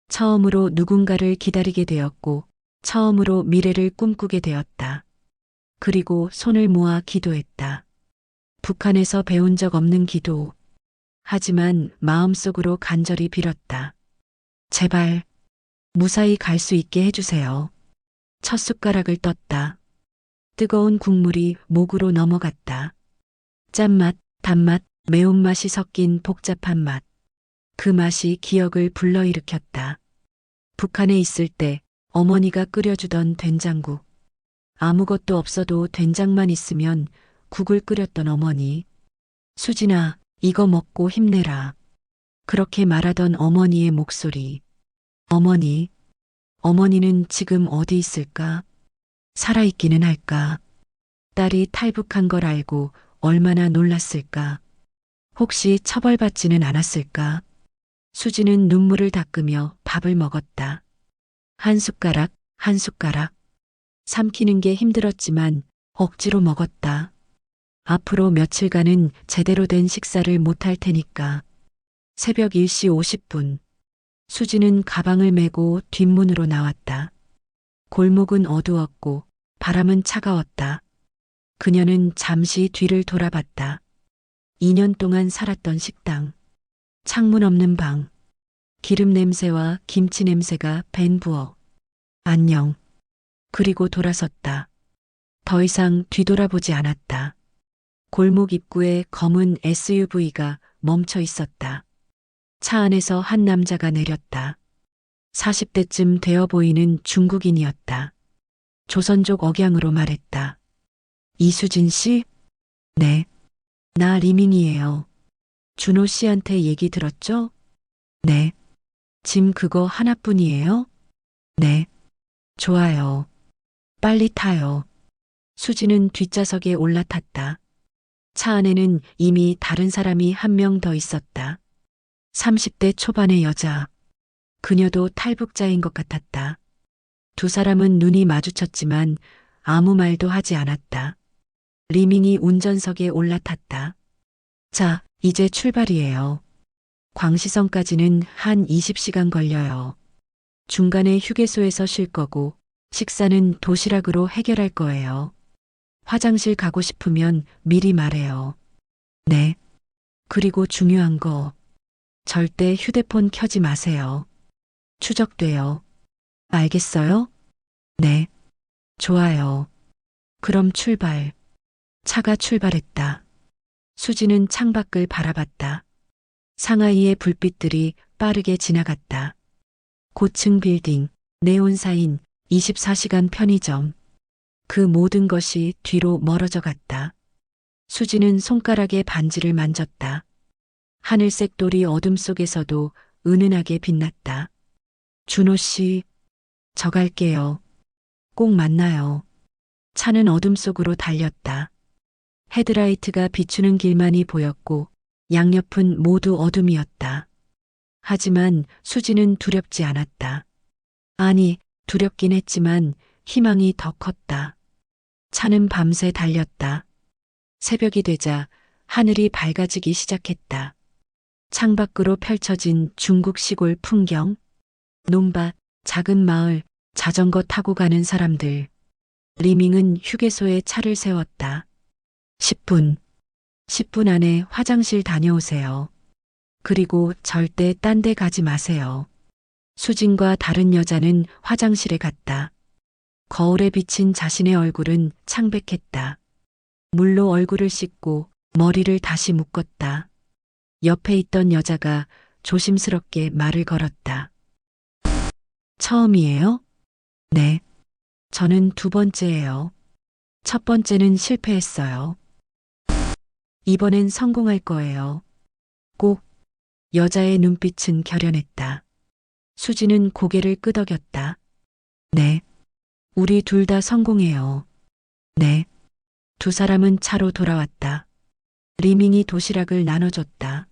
처음으로 누군가를 기다리게 되었고, 처음으로 미래를 꿈꾸게 되었다. 그리고 손을 모아 기도했다. 북한에서 배운 적 없는 기도. 하지만 마음속으로 간절히 빌었다. 제발 무사히 갈 수 있게 해주세요. 첫 숟가락을 떴다. 뜨거운 국물이 목으로 넘어갔다. 짠맛, 단맛, 매운맛이 섞인 복잡한 맛. 그 맛이 기억을 불러일으켰다. 북한에 있을 때 어머니가 끓여주던 된장국. 아무것도 없어도 된장만 있으면 국을 끓였던 어머니. 수진아, 이거 먹고 힘내라. 그렇게 말하던 어머니의 목소리. 어머니, 어머니는 지금 어디 있을까? 살아있기는 할까? 딸이 탈북한 걸 알고 얼마나 놀랐을까? 혹시 처벌받지는 않았을까? 수지는 눈물을 닦으며 밥을 먹었다. 한 숟가락, 한 숟가락. 삼키는 게 힘들었지만 억지로 먹었다. 앞으로 며칠간은 제대로 된 식사를 못할 테니까. 새벽 1시 50분. 수지는 가방을 메고 뒷문으로 나왔다. 골목은 어두웠고 바람은 차가웠다. 그녀는 잠시 뒤를 돌아봤다. 2년 동안 살았던 식당. 창문 없는 방. 기름 냄새와 김치 냄새가 밴 부엌. 안녕. 그리고 돌아섰다. 더 이상 뒤돌아보지 않았다. 골목 입구에 검은 SUV가 멈춰 있었다. 차 안에서 한 남자가 내렸다. 40대쯤 되어 보이는 중국인이었다. 조선족 억양으로 말했다. 이수진 씨? 네. 나 리밍이에요. 준호 씨한테 얘기 들었죠? 네. 짐 그거 하나뿐이에요? 네. 좋아요. 빨리 타요. 수지는 뒷좌석에 올라탔다. 차 안에는 이미 다른 사람이 한 명 더 있었다. 30대 초반의 여자. 그녀도 탈북자인 것 같았다. 두 사람은 눈이 마주쳤지만 아무 말도 하지 않았다. 리밍이 운전석에 올라탔다. 자, 이제 출발이에요. 광시성까지는 한 20시간 걸려요. 중간에 휴게소에서 쉴 거고 식사는 도시락으로 해결할 거예요. 화장실 가고 싶으면 미리 말해요. 네. 그리고 중요한 거. 절대 휴대폰 켜지 마세요. 추적돼요. 알겠어요? 네. 좋아요. 그럼 출발. 차가 출발했다. 수지는 창밖을 바라봤다. 상하이의 불빛들이 빠르게 지나갔다. 고층 빌딩, 네온 사인, 24시간 편의점. 그 모든 것이 뒤로 멀어져 갔다. 수지는 손가락에 반지를 만졌다. 하늘색 돌이 어둠 속에서도 은은하게 빛났다. 준호 씨, 저 갈게요. 꼭 만나요. 차는 어둠 속으로 달렸다. 헤드라이트가 비추는 길만이 보였고 양옆은 모두 어둠이었다. 하지만 수지는 두렵지 않았다. 아니, 두렵긴 했지만 희망이 더 컸다. 차는 밤새 달렸다. 새벽이 되자 하늘이 밝아지기 시작했다. 창밖으로 펼쳐진 중국 시골 풍경, 논밭, 작은 마을, 자전거 타고 가는 사람들. 리밍은 휴게소에 차를 세웠다. 10분. 10분 안에 화장실 다녀오세요. 그리고 절대 딴 데 가지 마세요. 수진과 다른 여자는 화장실에 갔다. 거울에 비친 자신의 얼굴은 창백했다. 물로 얼굴을 씻고 머리를 다시 묶었다. 옆에 있던 여자가 조심스럽게 말을 걸었다. 처음이에요? 네. 저는 두 번째예요. 첫 번째는 실패했어요. 이번엔 성공할 거예요. 꼭. 여자의 눈빛은 결연했다. 수지는 고개를 끄덕였다. 네. 우리 둘 다 성공해요. 네. 두 사람은 차로 돌아왔다. 리밍이 도시락을 나눠줬다.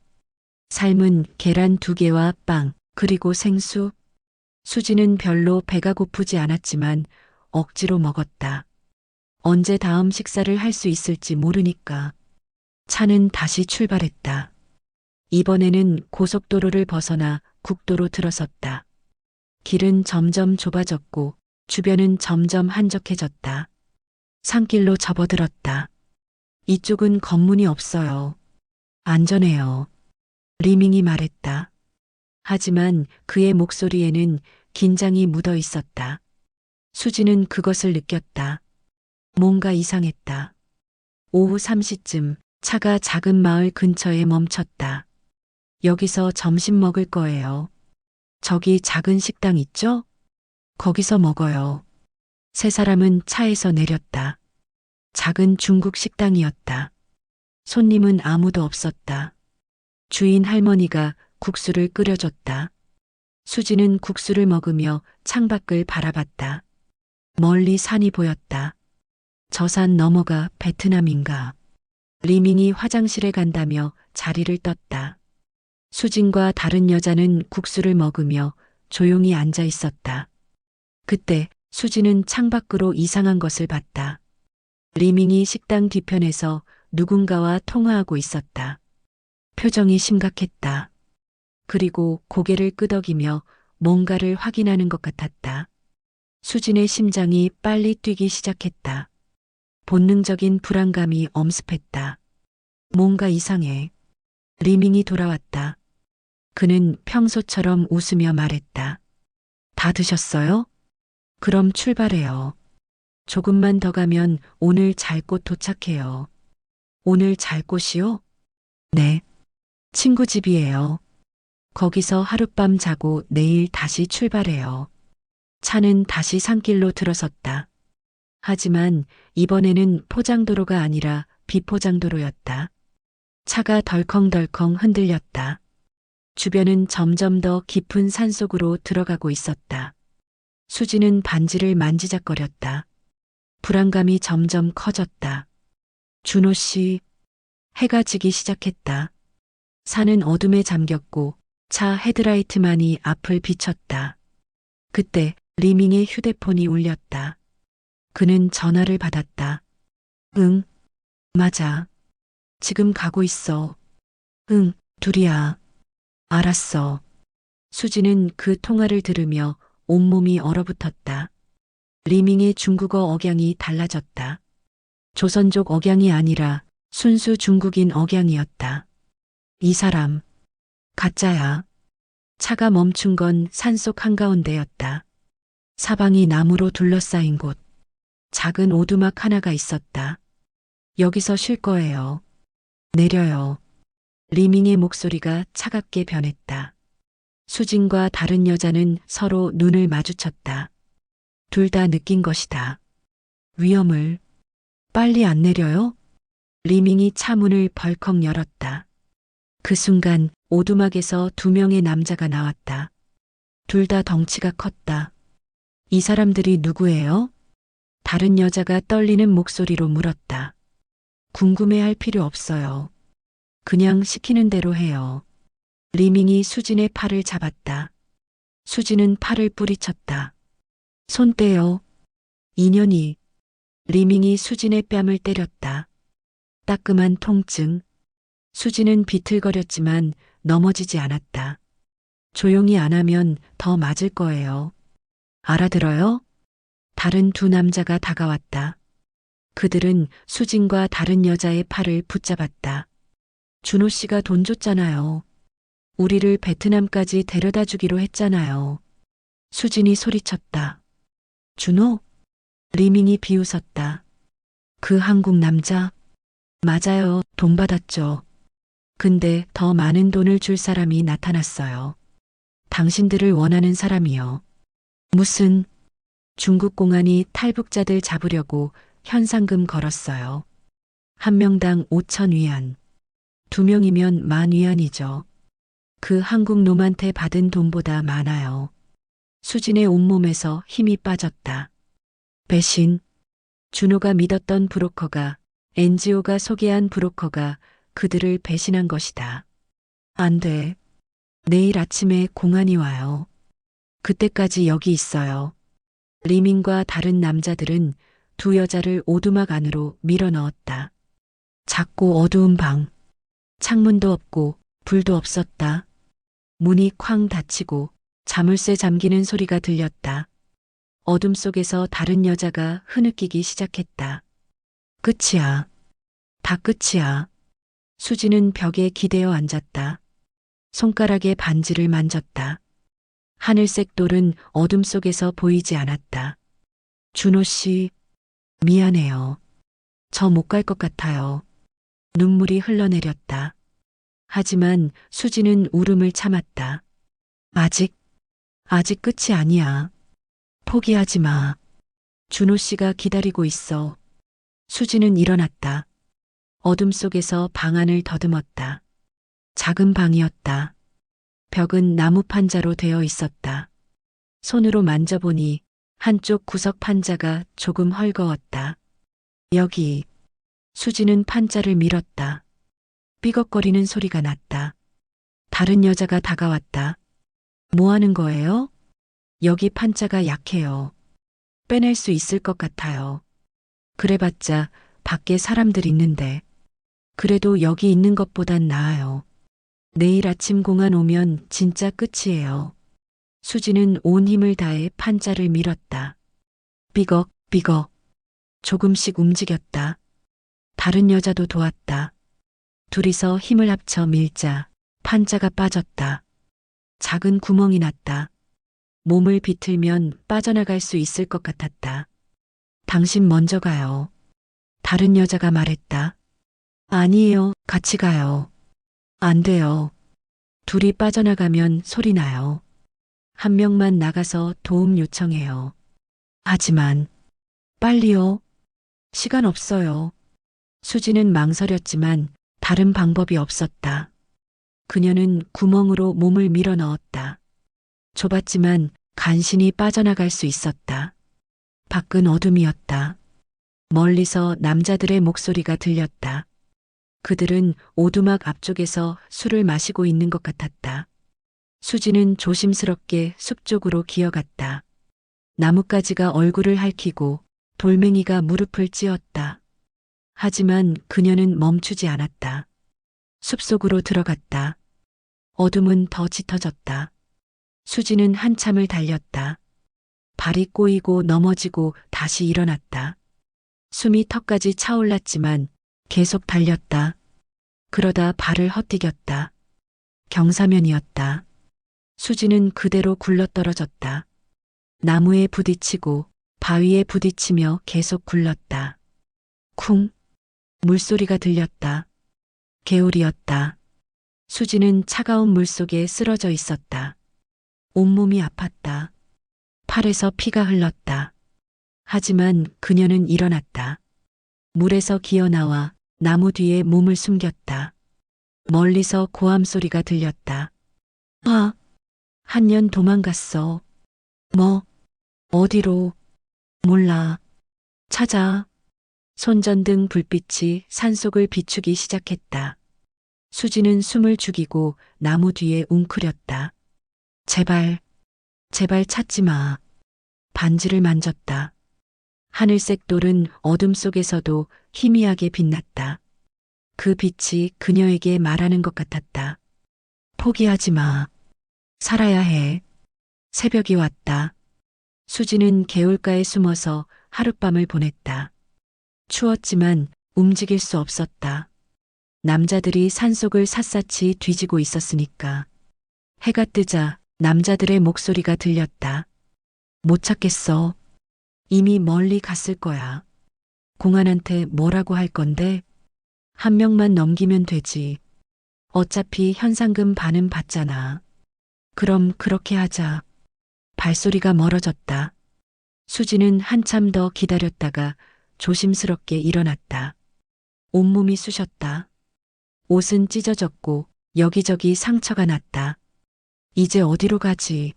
삶은 계란 2개와 빵, 그리고 생수. 수지는 별로 배가 고프지 않았지만 억지로 먹었다. 언제 다음 식사를 할 수 있을지 모르니까. 차는 다시 출발했다. 이번에는 고속도로를 벗어나 국도로 들어섰다. 길은 점점 좁아졌고 주변은 점점 한적해졌다. 산길로 접어들었다. 이쪽은 건물이 없어요. 안전해요. 리밍이 말했다. 하지만 그의 목소리에는 긴장이 묻어 있었다. 수지는 그것을 느꼈다. 뭔가 이상했다. 오후 3시쯤 차가 작은 마을 근처에 멈췄다. 여기서 점심 먹을 거예요. 저기 작은 식당 있죠? 거기서 먹어요. 세 사람은 차에서 내렸다. 작은 중국 식당이었다. 손님은 아무도 없었다. 주인 할머니가 국수를 끓여줬다. 수지는 국수를 먹으며 창밖을 바라봤다. 멀리 산이 보였다. 저 산 너머가 베트남인가. 리밍이 화장실에 간다며 자리를 떴다. 수진과 다른 여자는 국수를 먹으며 조용히 앉아 있었다. 그때 수진은 창밖으로 이상한 것을 봤다. 리밍이 식당 뒤편에서 누군가와 통화하고 있었다. 표정이 심각했다. 그리고 고개를 끄덕이며 뭔가를 확인하는 것 같았다. 수진의 심장이 빨리 뛰기 시작했다. 본능적인 불안감이 엄습했다. 뭔가 이상해. 리밍이 돌아왔다. 그는 평소처럼 웃으며 말했다. 다 드셨어요? 그럼 출발해요. 조금만 더 가면 오늘 잘 곳 도착해요. 오늘 잘 곳이요? 네. 친구 집이에요. 거기서 하룻밤 자고 내일 다시 출발해요. 차는 다시 산길로 들어섰다. 하지만 이번에는 포장도로가 아니라 비포장도로였다. 차가 덜컹덜컹 흔들렸다. 주변은 점점 더 깊은 산속으로 들어가고 있었다. 수지는 반지를 만지작거렸다. 불안감이 점점 커졌다. 준호 씨, 해가 지기 시작했다. 산은 어둠에 잠겼고 차 헤드라이트만이 앞을 비췄다. 그때 리밍의 휴대폰이 울렸다. 그는 전화를 받았다. 응, 맞아. 지금 가고 있어. 응, 둘이야. 알았어. 수지는 그 통화를 들으며 온몸이 얼어붙었다. 리밍의 중국어 억양이 달라졌다. 조선족 억양이 아니라 순수 중국인 억양이었다. 이 사람, 가짜야. 차가 멈춘 건 산속 한가운데였다. 사방이 나무로 둘러싸인 곳. 작은 오두막 하나가 있었다. 여기서 쉴 거예요. 내려요. 리밍의 목소리가 차갑게 변했다. 수진과 다른 여자는 서로 눈을 마주쳤다. 둘 다 느낀 것이다. 위험을. 빨리 안 내려요? 리밍이 차 문을 벌컥 열었다. 그 순간 오두막에서 2명의 남자가 나왔다. 둘 다 덩치가 컸다. 이 사람들이 누구예요? 다른 여자가 떨리는 목소리로 물었다. 궁금해할 필요 없어요. 그냥 시키는 대로 해요. 리밍이 수진의 팔을 잡았다. 수진은 팔을 뿌리쳤다. 손 떼요. 인연이. 리밍이 수진의 뺨을 때렸다. 따끔한 통증. 수진은 비틀거렸지만 넘어지지 않았다. 조용히 안 하면 더 맞을 거예요. 알아들어요? 다른 2 남자가 다가왔다. 그들은 수진과 다른 여자의 팔을 붙잡았다. 준호 씨가 돈 줬잖아요. 우리를 베트남까지 데려다 주기로 했잖아요. 수진이 소리쳤다. 준호? 리밍이 비웃었다. 그 한국 남자? 맞아요. 돈 받았죠. 근데 더 많은 돈을 줄 사람이 나타났어요. 당신들을 원하는 사람이요. 무슨? 중국 공안이 탈북자들 잡으려고 현상금 걸었어요. 한 명당 5천 위안. 두 명이면 10,000위안이죠. 그 한국 놈한테 받은 돈보다 많아요. 수진의 온몸에서 힘이 빠졌다. 배신. 준호가 믿었던 브로커가, NGO가 소개한 브로커가 그들을 배신한 것이다. 안 돼. 내일 아침에 공안이 와요. 그때까지 여기 있어요. 리민과 다른 남자들은 두 여자를 오두막 안으로 밀어 넣었다. 작고 어두운 방. 창문도 없고 불도 없었다. 문이 쾅 닫히고 자물쇠 잠기는 소리가 들렸다. 어둠 속에서 다른 여자가 흐느끼기 시작했다. 끝이야. 다 끝이야. 수지는 벽에 기대어 앉았다. 손가락에 반지를 만졌다. 하늘색 돌은 어둠 속에서 보이지 않았다. 준호 씨, 미안해요. 저 못 갈 것 같아요. 눈물이 흘러내렸다. 하지만 수지는 울음을 참았다. 아직 끝이 아니야. 포기하지 마. 준호 씨가 기다리고 있어. 수지는 일어났다. 어둠 속에서 방 안을 더듬었다. 작은 방이었다. 벽은 나무 판자로 되어 있었다. 손으로 만져보니 한쪽 구석 판자가 조금 헐거웠다. 여기. 수지는 판자를 밀었다. 삐걱거리는 소리가 났다. 다른 여자가 다가왔다. 뭐 하는 거예요? 여기 판자가 약해요. 빼낼 수 있을 것 같아요. 그래봤자 밖에 사람들 있는데. 그래도 여기 있는 것보단 나아요. 내일 아침 공안 오면 진짜 끝이에요. 수지는 온 힘을 다해 판자를 밀었다. 삐걱, 삐걱. 조금씩 움직였다. 다른 여자도 도왔다. 둘이서 힘을 합쳐 밀자 판자가 빠졌다. 작은 구멍이 났다. 몸을 비틀면 빠져나갈 수 있을 것 같았다. 당신 먼저 가요. 다른 여자가 말했다. 아니에요, 같이 가요. 안 돼요. 둘이 빠져나가면 소리 나요. 한 명만 나가서 도움 요청해요. 하지만, 빨리요. 시간 없어요. 수지는 망설였지만 다른 방법이 없었다. 그녀는 구멍으로 몸을 밀어 넣었다. 좁았지만 간신히 빠져나갈 수 있었다. 밖은 어둠이었다. 멀리서 남자들의 목소리가 들렸다. 그들은 오두막 앞쪽에서 술을 마시고 있는 것 같았다. 수지는 조심스럽게 숲 쪽으로 기어갔다. 나뭇가지가 얼굴을 핥히고 돌멩이가 무릎을 찧었다. 하지만 그녀는 멈추지 않았다. 숲속으로 들어갔다. 어둠은 더 짙어졌다. 수지는 한참을 달렸다. 발이 꼬이고 넘어지고 다시 일어났다. 숨이 턱까지 차올랐지만 계속 달렸다. 그러다 발을 헛디뎠다. 경사면이었다. 수지는 그대로 굴러떨어졌다. 나무에 부딪히고 바위에 부딪히며 계속 굴렀다. 쿵. 물소리가 들렸다. 개울이었다. 수지는 차가운 물속에 쓰러져 있었다. 온몸이 아팠다. 팔에서 피가 흘렀다. 하지만 그녀는 일어났다. 물에서 기어나와 나무 뒤에 몸을 숨겼다. 멀리서 고함 소리가 들렸다. 아, 한 년 도망갔어. 뭐, 어디로? 몰라. 찾아. 손전등 불빛이 산속을 비추기 시작했다. 수지는 숨을 죽이고 나무 뒤에 웅크렸다. 제발, 제발 찾지 마. 반지를 만졌다. 하늘색 돌은 어둠 속에서도 희미하게 빛났다. 그 빛이 그녀에게 말하는 것 같았다. 포기하지 마. 살아야 해. 새벽이 왔다. 수지는 개울가에 숨어서 하룻밤을 보냈다. 추웠지만 움직일 수 없었다. 남자들이 산속을 샅샅이 뒤지고 있었으니까. 해가 뜨자 남자들의 목소리가 들렸다. 못 찾겠어. 이미 멀리 갔을 거야. 공안한테 뭐라고 할 건데? 한 명만 넘기면 되지. 어차피 현상금 반은 받잖아. 그럼 그렇게 하자. 발소리가 멀어졌다. 수지는 한참 더 기다렸다가 조심스럽게 일어났다. 온몸이 쑤셨다. 옷은 찢어졌고 여기저기 상처가 났다. 이제 어디로 가지?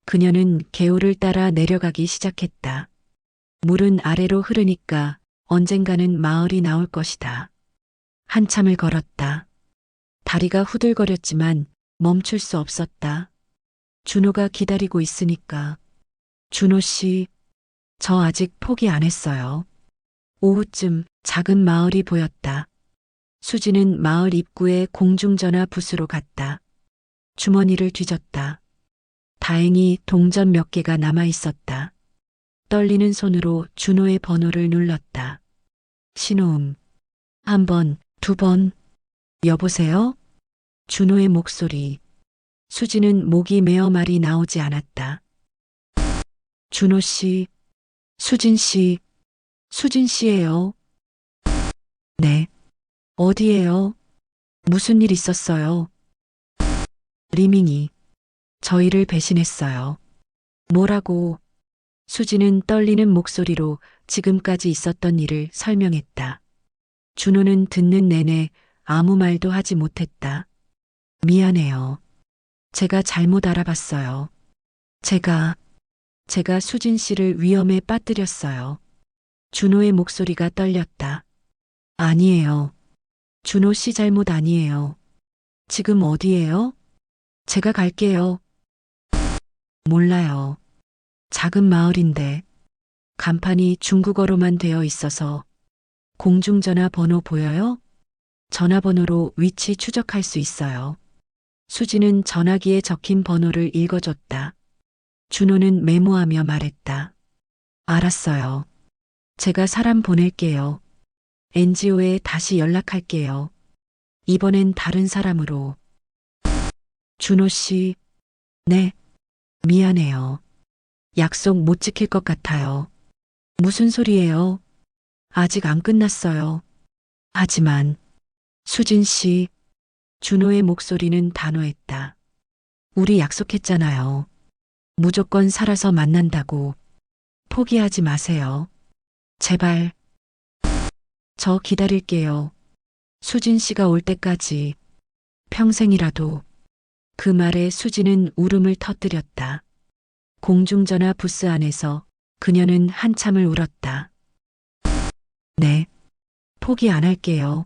그녀는 개울을 따라 내려가기 시작했다. 물은 아래로 흐르니까 언젠가는 마을이 나올 것이다. 한참을 걸었다. 다리가 후들거렸지만 멈출 수 없었다. 준호가 기다리고 있으니까. 준호 씨, 저 아직 포기 안 했어요. 오후쯤 작은 마을이 보였다. 수지는 마을 입구에 공중전화 부스로 갔다. 주머니를 뒤졌다. 다행히 동전 몇 개가 남아 있었다. 떨리는 손으로 준호의 번호를 눌렀다. 신호음. 한 번, 두 번. 여보세요? 준호의 목소리. 수지는 목이 메어 말이 나오지 않았다. 준호 씨, 수진 씨, 수진 씨예요. 네. 어디예요? 무슨 일 있었어요? 리밍이 저희를 배신했어요. 뭐라고? 수지는 떨리는 목소리로 지금까지 있었던 일을 설명했다. 준호는 듣는 내내 아무 말도 하지 못했다. 미안해요. 제가 잘못 알아봤어요. 제가 수진 씨를 위험에 빠뜨렸어요. 준호의 목소리가 떨렸다. 아니에요. 준호 씨 잘못 아니에요. 지금 어디예요? 제가 갈게요. 몰라요. 작은 마을인데 간판이 중국어로만 되어 있어서. 공중전화 번호 보여요? 전화번호로 위치 추적할 수 있어요. 수지는 전화기에 적힌 번호를 읽어줬다. 준호는 메모하며 말했다. 알았어요. 제가 사람 보낼게요. NGO에 다시 연락할게요. 이번엔 다른 사람으로. 준호 씨, 네, 미안해요. 약속 못 지킬 것 같아요. 무슨 소리예요? 아직 안 끝났어요. 하지만, 수진 씨, 준호의 목소리는 단호했다. 우리 약속했잖아요. 무조건 살아서 만난다고. 포기하지 마세요. 제발. 저 기다릴게요. 수진 씨가 올 때까지. 평생이라도. 그 말에 수지는 울음을 터뜨렸다. 공중전화 부스 안에서 그녀는 한참을 울었다. 네. 포기 안 할게요.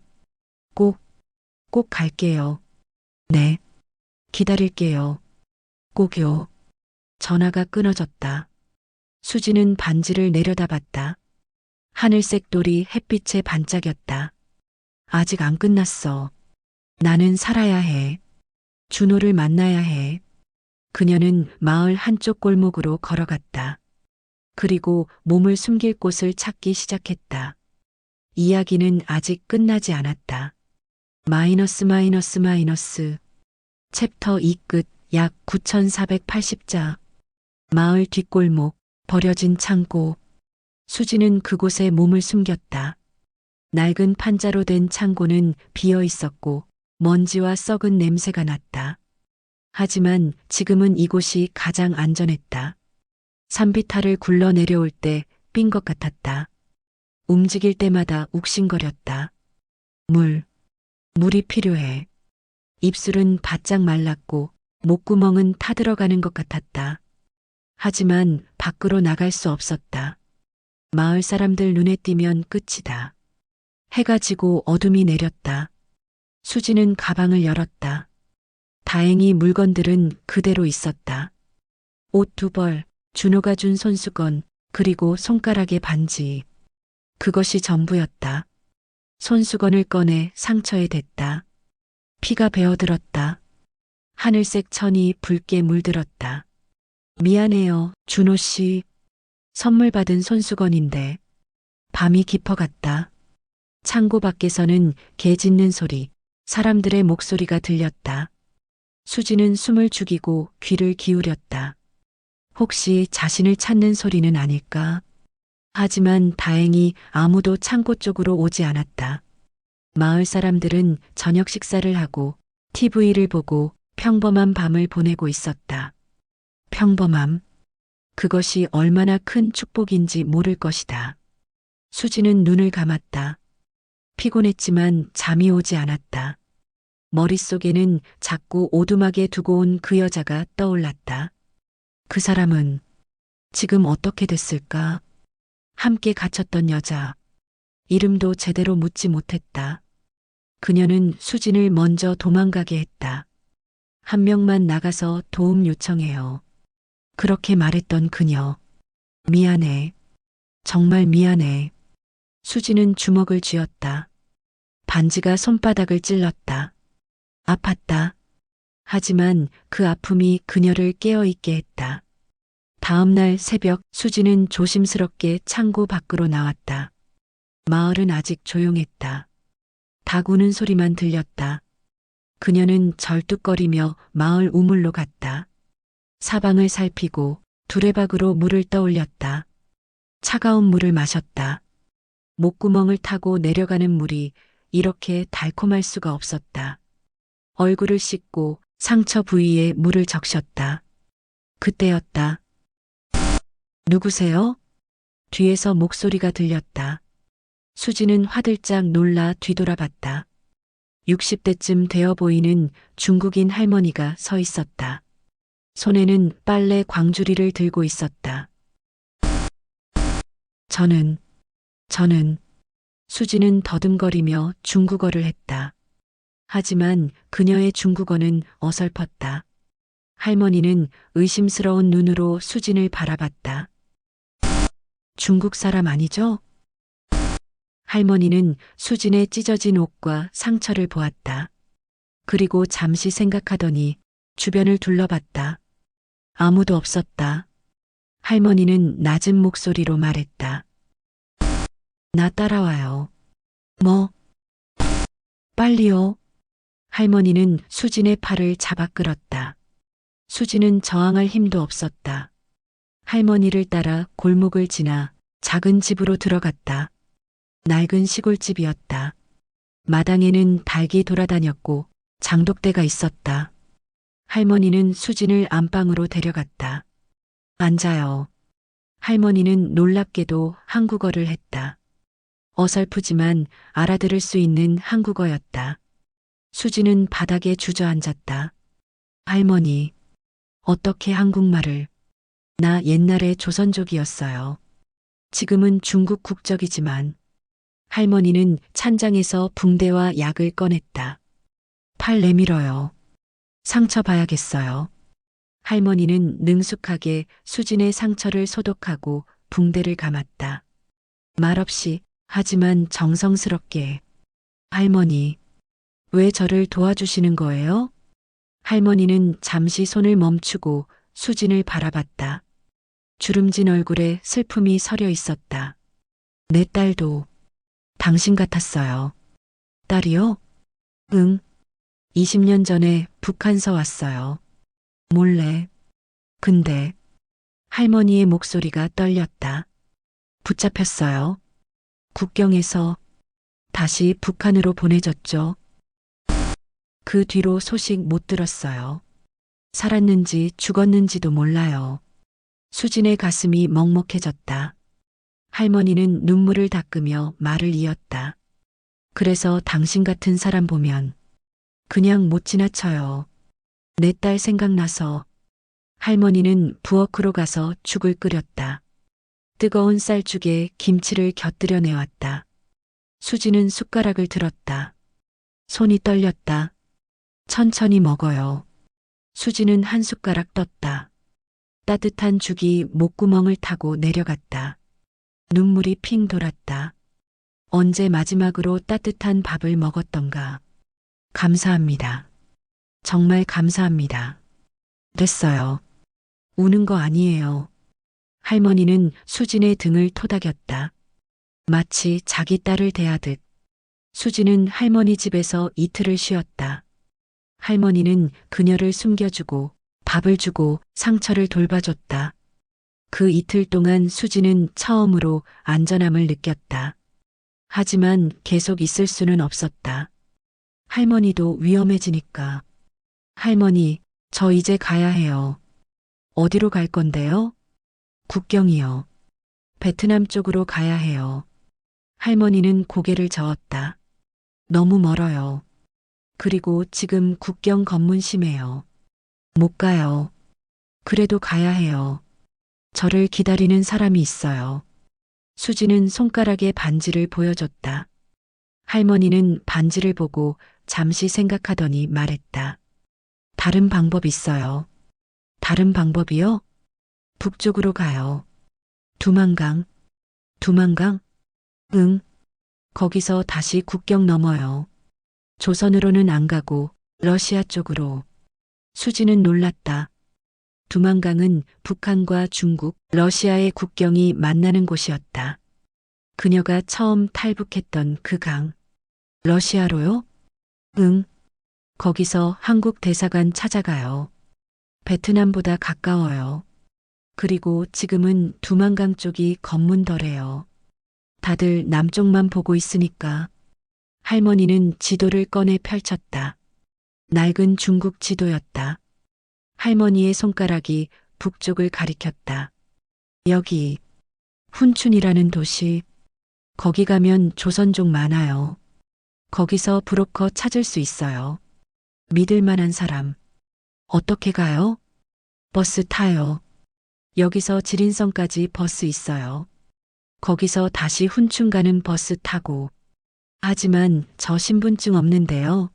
꼭 갈게요. 네. 기다릴게요. 꼭요. 전화가 끊어졌다. 수지는 반지를 내려다봤다. 하늘색 돌이 햇빛에 반짝였다. 아직 안 끝났어. 나는 살아야 해. 준호를 만나야 해. 그녀는 마을 한쪽 골목으로 걸어갔다. 그리고 몸을 숨길 곳을 찾기 시작했다. 이야기는 아직 끝나지 않았다. 마이너스 마이너스 마이너스. 챕터 2 끝. 약 9480자. 마을 뒷골목, 버려진 창고. 수지는 그곳에 몸을 숨겼다. 낡은 판자로 된 창고는 비어 있었고 먼지와 썩은 냄새가 났다. 하지만 지금은 이곳이 가장 안전했다. 산비탈을 굴러 내려올 때 삔 것 같았다. 움직일 때마다 욱신거렸다. 물이 필요해. 입술은 바짝 말랐고 목구멍은 타들어가는 것 같았다. 하지만 밖으로 나갈 수 없었다. 마을 사람들 눈에 띄면 끝이다. 해가 지고 어둠이 내렸다. 수지는 가방을 열었다. 다행히 물건들은 그대로 있었다. 옷 2벌, 준호가 준 손수건, 그리고 손가락에 반지. 그것이 전부였다. 손수건을 꺼내 상처에 댔다. 피가 배어들었다. 하늘색 천이 붉게 물들었다. 미안해요, 준호 씨. 선물 받은 손수건인데. 밤이 깊어갔다. 창고 밖에서는 개 짖는 소리, 사람들의 목소리가 들렸다. 수지는 숨을 죽이고 귀를 기울였다. 혹시 자신을 찾는 소리는 아닐까? 하지만 다행히 아무도 창고 쪽으로 오지 않았다. 마을 사람들은 저녁 식사를 하고 TV를 보고 평범한 밤을 보내고 있었다. 평범함. 그것이 얼마나 큰 축복인지 모를 것이다. 수지는 눈을 감았다. 피곤했지만 잠이 오지 않았다. 머릿속에는 자꾸 오두막에 두고 온 그 여자가 떠올랐다. 그 사람은 지금 어떻게 됐을까? 함께 갇혔던 여자. 이름도 제대로 묻지 못했다. 그녀는 수진을 먼저 도망가게 했다. 한 명만 나가서 도움 요청해요. 그렇게 말했던 그녀. 미안해. 정말 미안해. 수진은 주먹을 쥐었다. 반지가 손바닥을 찔렀다. 아팠다. 하지만 그 아픔이 그녀를 깨어있게 했다. 다음 날 새벽 수진은 조심스럽게 창고 밖으로 나왔다. 마을은 아직 조용했다. 닭 우는 소리만 들렸다. 그녀는 절뚝거리며 마을 우물로 갔다. 사방을 살피고 두레박으로 물을 떠올렸다. 차가운 물을 마셨다. 목구멍을 타고 내려가는 물이 이렇게 달콤할 수가 없었다. 얼굴을 씻고 상처 부위에 물을 적셨다. 그때였다. 누구세요? 뒤에서 목소리가 들렸다. 수지는 화들짝 놀라 뒤돌아봤다. 60대쯤 되어 보이는 중국인 할머니가 서 있었다. 손에는 빨래 광주리를 들고 있었다. 저는 수지는 더듬거리며 중국어를 했다. 하지만 그녀의 중국어는 어설펐다. 할머니는 의심스러운 눈으로 수진을 바라봤다. 중국 사람 아니죠? 할머니는 수진의 찢어진 옷과 상처를 보았다. 그리고 잠시 생각하더니 주변을 둘러봤다. 아무도 없었다. 할머니는 낮은 목소리로 말했다. 나 따라와요. 뭐? 빨리요. 할머니는 수진의 팔을 잡아 끌었다. 수진은 저항할 힘도 없었다. 할머니를 따라 골목을 지나 작은 집으로 들어갔다. 낡은 시골집이었다. 마당에는 닭이 돌아다녔고 장독대가 있었다. 할머니는 수진을 안방으로 데려갔다. 앉아요. 할머니는 놀랍게도 한국어를 했다. 어설프지만 알아들을 수 있는 한국어였다. 수진은 바닥에 주저앉았다. 할머니, 어떻게 한국말을? 나 옛날에 조선족이었어요. 지금은 중국 국적이지만. 할머니는 찬장에서 붕대와 약을 꺼냈다. 팔 내밀어요. 상처 봐야겠어요. 할머니는 능숙하게 수진의 상처를 소독하고 붕대를 감았다. 말없이 하지만 정성스럽게. 할머니, 왜 저를 도와주시는 거예요? 할머니는 잠시 손을 멈추고 수진을 바라봤다. 주름진 얼굴에 슬픔이 서려 있었다. 내 딸도 당신 같았어요. 딸이요? 응. 20년 전에 북한서 왔어요. 몰래. 근데 할머니의 목소리가 떨렸다. 붙잡혔어요. 국경에서 다시 북한으로 보내졌죠. 그 뒤로 소식 못 들었어요. 살았는지 죽었는지도 몰라요. 수진의 가슴이 먹먹해졌다. 할머니는 눈물을 닦으며 말을 이었다. 그래서 당신 같은 사람 보면 그냥 못 지나쳐요. 내 딸 생각나서. 할머니는 부엌으로 가서 죽을 끓였다. 뜨거운 쌀죽에 김치를 곁들여 내왔다. 수지는 숟가락을 들었다. 손이 떨렸다. 천천히 먹어요. 수지는 한 숟가락 떴다. 따뜻한 죽이 목구멍을 타고 내려갔다. 눈물이 핑 돌았다. 언제 마지막으로 따뜻한 밥을 먹었던가. 감사합니다. 정말 감사합니다. 됐어요. 우는 거 아니에요. 할머니는 수진의 등을 토닥였다. 마치 자기 딸을 대하듯. 수진은 할머니 집에서 이틀을 쉬었다. 할머니는 그녀를 숨겨주고 밥을 주고 상처를 돌봐줬다. 그 이틀 동안 수진은 처음으로 안전함을 느꼈다. 하지만 계속 있을 수는 없었다. 할머니도 위험해지니까. 할머니, 저 이제 가야 해요. 어디로 갈 건데요? 국경이요. 베트남 쪽으로 가야 해요. 할머니는 고개를 저었다. 너무 멀어요. 그리고 지금 국경 검문 심해요. 못 가요. 그래도 가야 해요. 저를 기다리는 사람이 있어요. 수지는 손가락에 반지를 보여줬다. 할머니는 반지를 보고 잠시 생각하더니 말했다. 다른 방법 있어요. 다른 방법이요? 북쪽으로 가요. 두만강. 두만강? 응. 거기서 다시 국경 넘어요. 조선으로는 안 가고 러시아 쪽으로. 수지는 놀랐다. 두만강은 북한과 중국, 러시아의 국경이 만나는 곳이었다. 그녀가 처음 탈북했던 그 강. 러시아로요? 응. 거기서 한국 대사관 찾아가요. 베트남보다 가까워요. 그리고 지금은 두만강 쪽이 검문더래요. 다들 남쪽만 보고 있으니까. 할머니는 지도를 꺼내 펼쳤다. 낡은 중국 지도였다. 할머니의 손가락이 북쪽을 가리켰다. 여기, 훈춘이라는 도시. 거기 가면 조선족 많아요. 거기서 브로커 찾을 수 있어요. 믿을 만한 사람. 어떻게 가요? 버스 타요. 여기서 지린성까지 버스 있어요. 거기서 다시 훈춘 가는 버스 타고. 하지만 저 신분증 없는데요.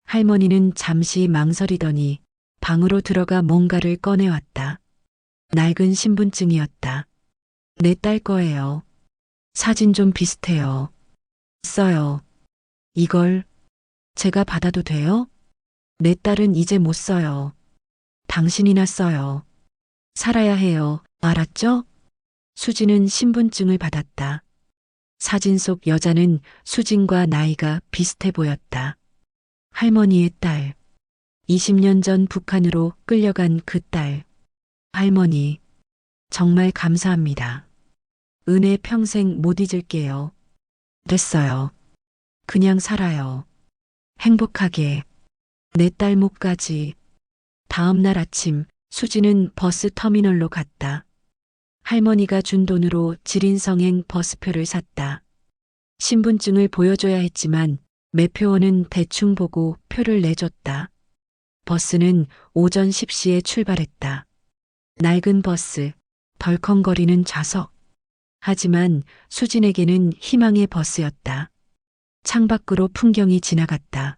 할머니는 잠시 망설이더니 방으로 들어가 뭔가를 꺼내왔다. 낡은 신분증이었다. 내 딸 거예요. 사진 좀 비슷해요. 써요. 이걸 제가 받아도 돼요? 내 딸은 이제 못 써요. 당신이나 써요. 살아야 해요. 알았죠? 수지는 신분증을 받았다. 사진 속 여자는 수진과 나이가 비슷해 보였다. 할머니의 딸. 20년 전 북한으로 끌려간 그 딸. 할머니, 정말 감사합니다. 은혜 평생 못 잊을게요. 됐어요. 그냥 살아요. 행복하게. 내 딸 목까지. 다음 날 아침, 수지는 버스 터미널로 갔다. 할머니가 준 돈으로 지린성행 버스표를 샀다. 신분증을 보여줘야 했지만 매표원은 대충 보고 표를 내줬다. 버스는 오전 10시에 출발했다. 낡은 버스, 덜컹거리는 좌석. 하지만 수진에게는 희망의 버스였다. 창밖으로 풍경이 지나갔다.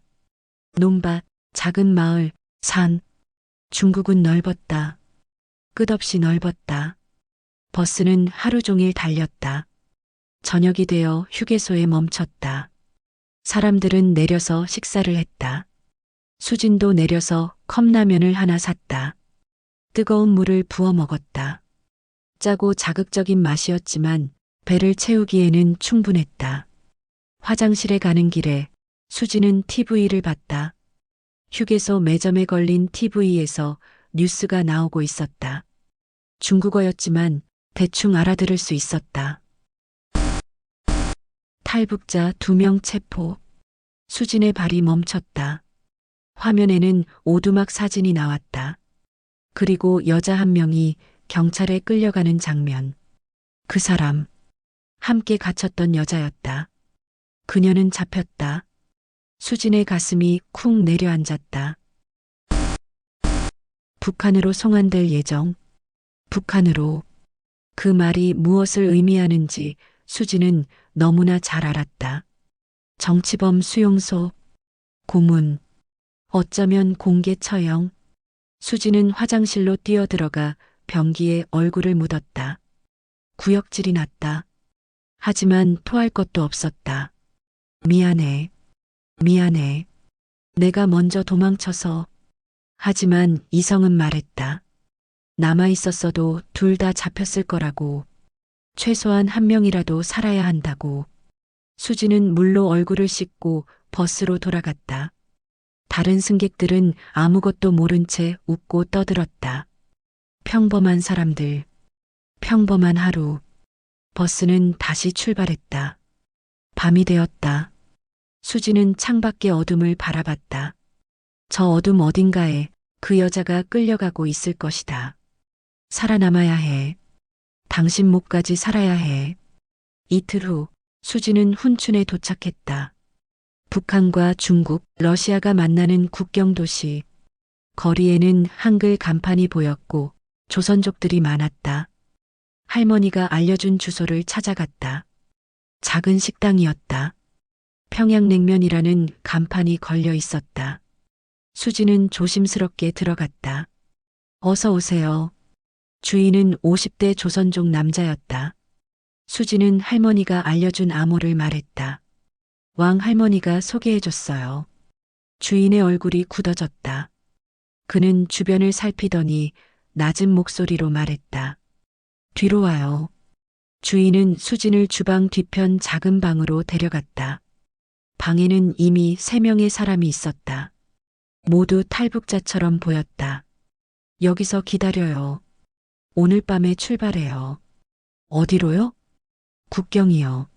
논밭, 작은 마을, 산. 중국은 넓었다. 끝없이 넓었다. 버스는 하루 종일 달렸다. 저녁이 되어 휴게소에 멈췄다. 사람들은 내려서 식사를 했다. 수진도 내려서 컵라면을 하나 샀다. 뜨거운 물을 부어 먹었다. 짜고 자극적인 맛이었지만 배를 채우기에는 충분했다. 화장실에 가는 길에 수지는 TV를 봤다. 휴게소 매점에 걸린 TV에서 뉴스가 나오고 있었다. 중국어였지만 대충 알아들을 수 있었다. 탈북자 2명 체포. 수진의 발이 멈췄다. 화면에는 오두막 사진이 나왔다. 그리고 여자 1명이 경찰에 끌려가는 장면. 그 사람, 함께 갇혔던 여자였다. 그녀는 잡혔다. 수진의 가슴이 쿵 내려앉았다. 북한으로 송환될 예정. 북한으로. 그 말이 무엇을 의미하는지 수진은 너무나 잘 알았다. 정치범 수용소, 고문, 어쩌면 공개 처형. 수진은 화장실로 뛰어들어가 변기에 얼굴을 묻었다. 구역질이 났다. 하지만 토할 것도 없었다. 미안해. 미안해. 내가 먼저 도망쳐서. 하지만 이성은 말했다. 남아있었어도 둘 다 잡혔을 거라고. 최소한 1명이라도 살아야 한다고. 수지는 물로 얼굴을 씻고 버스로 돌아갔다. 다른 승객들은 아무것도 모른 채 웃고 떠들었다. 평범한 사람들. 평범한 하루. 버스는 다시 출발했다. 밤이 되었다. 수지는 창밖의 어둠을 바라봤다. 저 어둠 어딘가에 그 여자가 끌려가고 있을 것이다. 살아남아야 해. 당신 목까지 살아야 해. 이틀 후 수지는 훈춘에 도착했다. 북한과 중국, 러시아가 만나는 국경 도시. 거리에는 한글 간판이 보였고 조선족들이 많았다. 할머니가 알려준 주소를 찾아갔다. 작은 식당이었다. 평양냉면이라는 간판이 걸려 있었다. 수지는 조심스럽게 들어갔다. 어서 오세요. 주인은 50대 조선족 남자였다. 수지는 할머니가 알려준 암호를 말했다. 왕 할머니가 소개해줬어요. 주인의 얼굴이 굳어졌다. 그는 주변을 살피더니 낮은 목소리로 말했다. 뒤로 와요. 주인은 수진을 주방 뒤편 작은 방으로 데려갔다. 방에는 이미 3명의 사람이 있었다. 모두 탈북자처럼 보였다. 여기서 기다려요. 오늘 밤에 출발해요. 어디로요? 국경이요.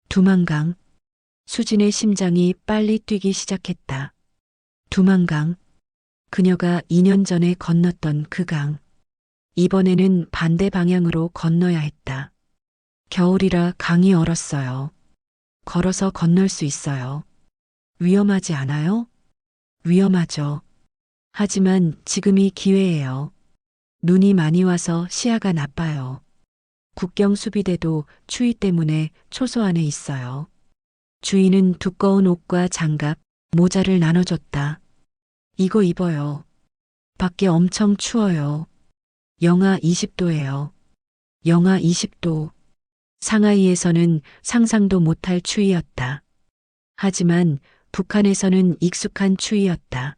두만강. 수진의 심장이 빨리 뛰기 시작했다. 두만강. 그녀가 2년 전에 건넜던 그 강. 이번에는 반대 방향으로 건너야 했다. 겨울이라 강이 얼었어요. 걸어서 건널 수 있어요. 위험하지 않아요? 위험하죠. 하지만 지금이 기회예요. 눈이 많이 와서 시야가 나빠요. 국경 수비대도 추위 때문에 초소 안에 있어요. 주인은 두꺼운 옷과 장갑, 모자를 나눠줬다. 이거 입어요. 밖에 엄청 추워요. 영하 20도예요. 영하 20도. 상하이에서는 상상도 못할 추위였다. 하지만 북한에서는 익숙한 추위였다.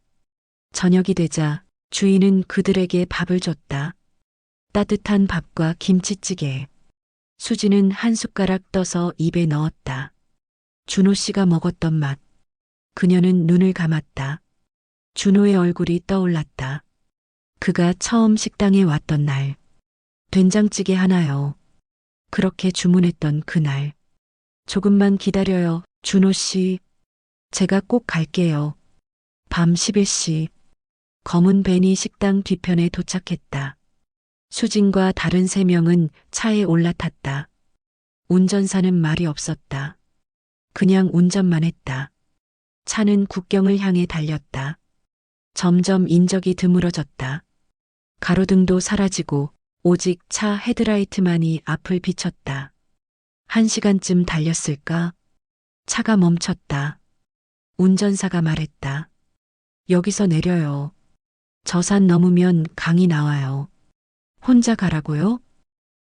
저녁이 되자 주인은 그들에게 밥을 줬다. 따뜻한 밥과 김치찌개. 수지는 한 숟가락 떠서 입에 넣었다. 준호 씨가 먹었던 맛. 그녀는 눈을 감았다. 준호의 얼굴이 떠올랐다. 그가 처음 식당에 왔던 날. 된장찌개 하나요. 그렇게 주문했던 그날. 조금만 기다려요, 준호 씨. 제가 꼭 갈게요. 밤 11시. 검은 벤이 식당 뒤편에 도착했다. 수진과 다른 3명은 차에 올라탔다. 운전사는 말이 없었다. 그냥 운전만 했다. 차는 국경을 향해 달렸다. 점점 인적이 드물어졌다. 가로등도 사라지고 오직 차 헤드라이트만이 앞을 비췄다. 1시간쯤 달렸을까? 차가 멈췄다. 운전사가 말했다. 여기서 내려요. 저 산 넘으면 강이 나와요. 혼자 가라고요?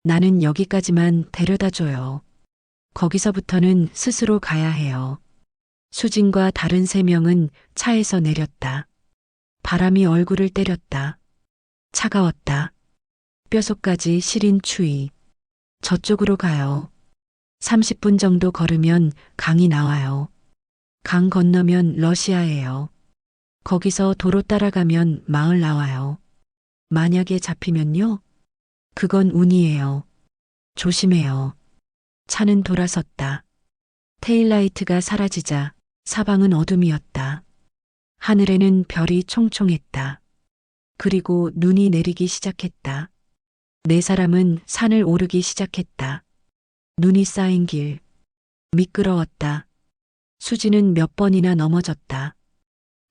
나는 여기까지만 데려다 줘요. 거기서부터는 스스로 가야 해요. 수진과 다른 3명은 차에서 내렸다. 바람이 얼굴을 때렸다. 차가웠다. 뼛속까지 시린 추위. 저쪽으로 가요. 30분 정도 걸으면 강이 나와요. 강 건너면 러시아예요. 거기서 도로 따라가면 마을 나와요. 만약에 잡히면요? 그건 운이에요. 조심해요. 차는 돌아섰다. 테일라이트가 사라지자 사방은 어둠이었다. 하늘에는 별이 총총했다. 그리고 눈이 내리기 시작했다. 4사람은 산을 오르기 시작했다. 눈이 쌓인 길. 미끄러웠다. 수지는 몇 번이나 넘어졌다.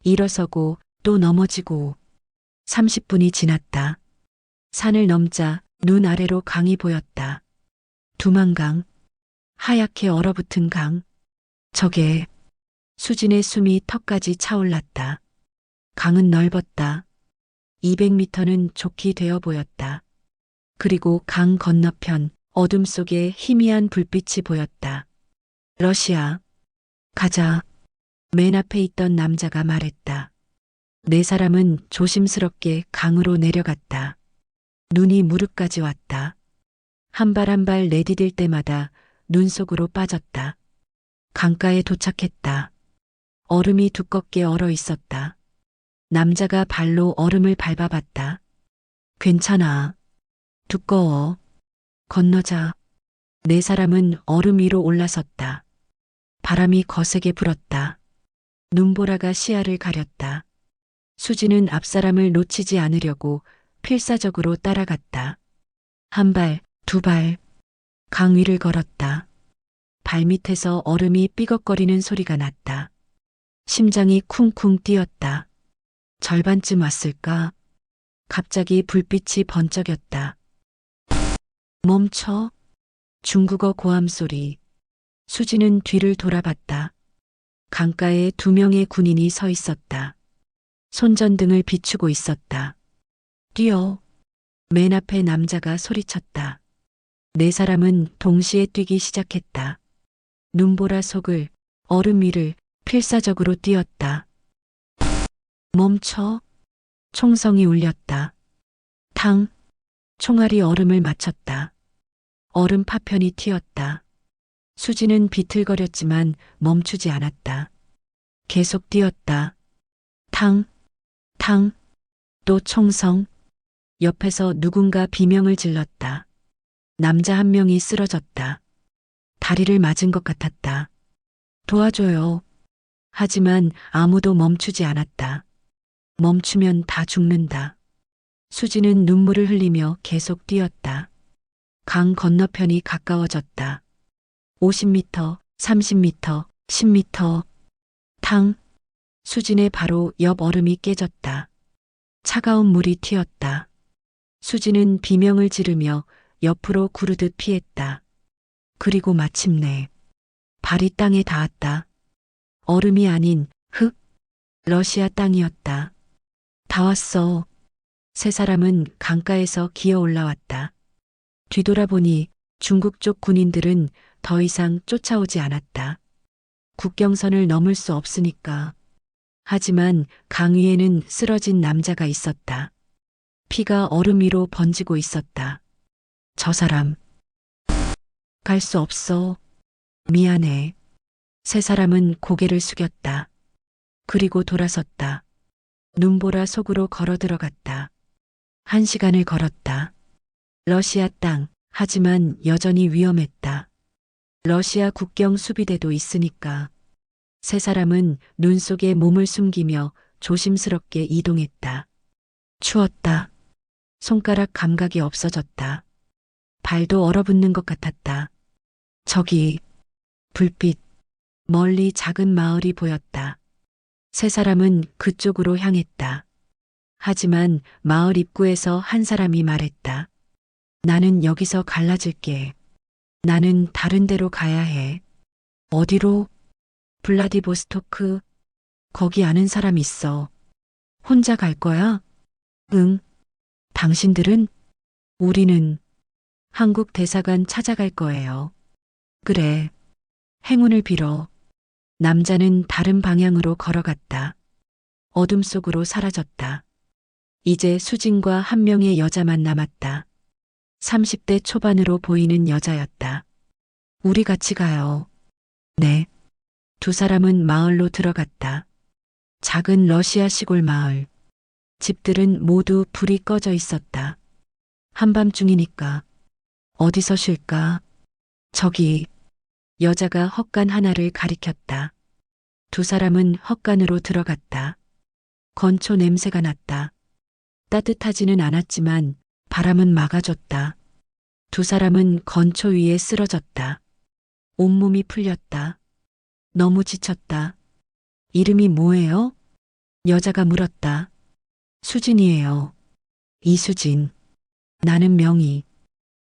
일어서고 또 넘어지고. 30분이 지났다. 산을 넘자 눈 아래로 강이 보였다. 두만강. 하얗게 얼어붙은 강. 저게. 수진의 숨이 턱까지 차올랐다. 강은 넓었다. 200m는 좋게 되어 보였다. 그리고 강 건너편 어둠 속에 희미한 불빛이 보였다. 러시아. 가자. 맨 앞에 있던 남자가 말했다. 4사람은 조심스럽게 강으로 내려갔다. 눈이 무릎까지 왔다. 한 발 한 발 내디딜 때마다 눈 속으로 빠졌다. 강가에 도착했다. 얼음이 두껍게 얼어 있었다. 남자가 발로 얼음을 밟아봤다. 괜찮아. 두꺼워. 건너자. 4사람은 얼음 위로 올라섰다. 바람이 거세게 불었다. 눈보라가 시야를 가렸다. 수지는 앞사람을 놓치지 않으려고 필사적으로 따라갔다. 한 발, 2발. 강 위를 걸었다. 발밑에서 얼음이 삐걱거리는 소리가 났다. 심장이 쿵쿵 뛰었다. 절반쯤 왔을까? 갑자기 불빛이 번쩍였다. 멈춰. 중국어 고함 소리. 수지는 뒤를 돌아봤다. 강가에 2명의 군인이 서 있었다. 손전등을 비추고 있었다. 뛰어. 맨 앞에 남자가 소리쳤다. 4사람은 동시에 뛰기 시작했다. 눈보라 속을, 얼음 위를 필사적으로 뛰었다. 멈춰. 총성이 울렸다. 탕. 총알이 얼음을 맞췄다. 얼음 파편이 튀었다. 수지는 비틀거렸지만 멈추지 않았다. 계속 뛰었다. 탕, 탕, 또 총성. 옆에서 누군가 비명을 질렀다. 남자 1명이 쓰러졌다. 다리를 맞은 것 같았다. 도와줘요. 하지만 아무도 멈추지 않았다. 멈추면 다 죽는다. 수지는 눈물을 흘리며 계속 뛰었다. 강 건너편이 가까워졌다. 50m, 30m, 10m. 탕. 수진의 바로 옆 얼음이 깨졌다. 차가운 물이 튀었다. 수진은 비명을 지르며 옆으로 구르듯 피했다. 그리고 마침내 발이 땅에 닿았다. 얼음이 아닌 흙. 러시아 땅이었다. 다 왔어. 3사람은 강가에서 기어 올라왔다. 뒤돌아보니 중국 쪽 군인들은 더 이상 쫓아오지 않았다. 국경선을 넘을 수 없으니까. 하지만 강 위에는 쓰러진 남자가 있었다. 피가 얼음 위로 번지고 있었다. 저 사람. 갈 수 없어. 미안해. 3사람은 고개를 숙였다. 그리고 돌아섰다. 눈보라 속으로 걸어 들어갔다. 1시간을 걸었다. 러시아 땅, 하지만 여전히 위험했다. 러시아 국경 수비대도 있으니까. 3사람은 눈 속에 몸을 숨기며 조심스럽게 이동했다. 추웠다. 손가락 감각이 없어졌다. 발도 얼어붙는 것 같았다. 저기, 불빛, 멀리 작은 마을이 보였다. 3사람은 그쪽으로 향했다. 하지만 마을 입구에서 한 사람이 말했다. 나는 여기서 갈라질게. 나는 다른 데로 가야 해. 어디로? 블라디보스토크. 거기 아는 사람 있어. 혼자 갈 거야? 응. 당신들은? 우리는 한국 대사관 찾아갈 거예요. 그래. 행운을 빌어. 남자는 다른 방향으로 걸어갔다. 어둠 속으로 사라졌다. 이제 수진과 1명의 여자만 남았다. 30대 초반으로 보이는 여자였다. 우리 같이 가요. 네. 2사람은 마을로 들어갔다. 작은 러시아 시골 마을. 집들은 모두 불이 꺼져 있었다. 한밤중이니까. 어디서 쉴까? 저기. 여자가 헛간 하나를 가리켰다. 2사람은 헛간으로 들어갔다. 건초 냄새가 났다. 따뜻하지는 않았지만 바람은 막아줬다. 2사람은 건초 위에 쓰러졌다. 온몸이 풀렸다. 너무 지쳤다. 이름이 뭐예요? 여자가 물었다. 수진이에요. 이수진. 나는 명희.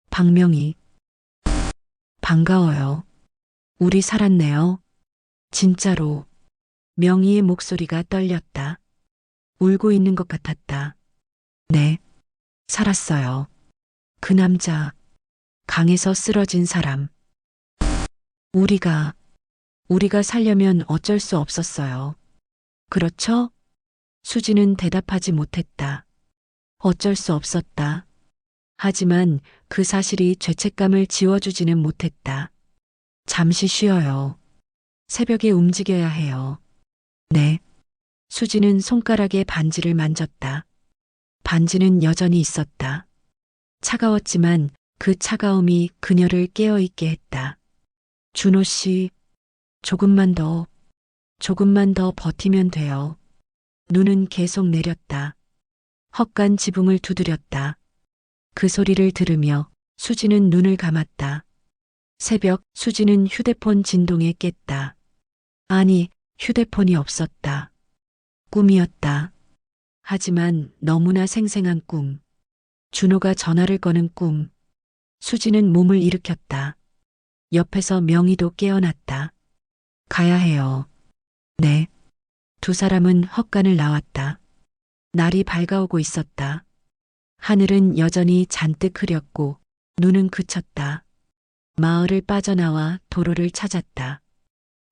박명희. 반가워요. 우리 살았네요. 진짜로. 명희의 목소리가 떨렸다. 울고 있는 것 같았다. 네. 살았어요. 그 남자. 강에서 쓰러진 사람. 우리가 살려면 어쩔 수 없었어요. 그렇죠? 수지는 대답하지 못했다. 어쩔 수 없었다. 하지만 그 사실이 죄책감을 지워주지는 못했다. 잠시 쉬어요. 새벽에 움직여야 해요. 네. 수지는 손가락에 반지를 만졌다. 반지는 여전히 있었다. 차가웠지만 그 차가움이 그녀를 깨어있게 했다. 준호 씨, 조금만 더 버티면 돼요. 눈은 계속 내렸다. 헛간 지붕을 두드렸다. 그 소리를 들으며 수지는 눈을 감았다. 새벽 수지는 휴대폰 진동에 깼다. 아니, 휴대폰이 없었다. 꿈이었다. 하지만 너무나 생생한 꿈. 준호가 전화를 거는 꿈. 수지는 몸을 일으켰다. 옆에서 명희도 깨어났다. 가야 해요. 네. 두 사람은 헛간을 나왔다. 날이 밝아오고 있었다. 하늘은 여전히 잔뜩 흐렸고 눈은 그쳤다. 마을을 빠져나와 도로를 찾았다.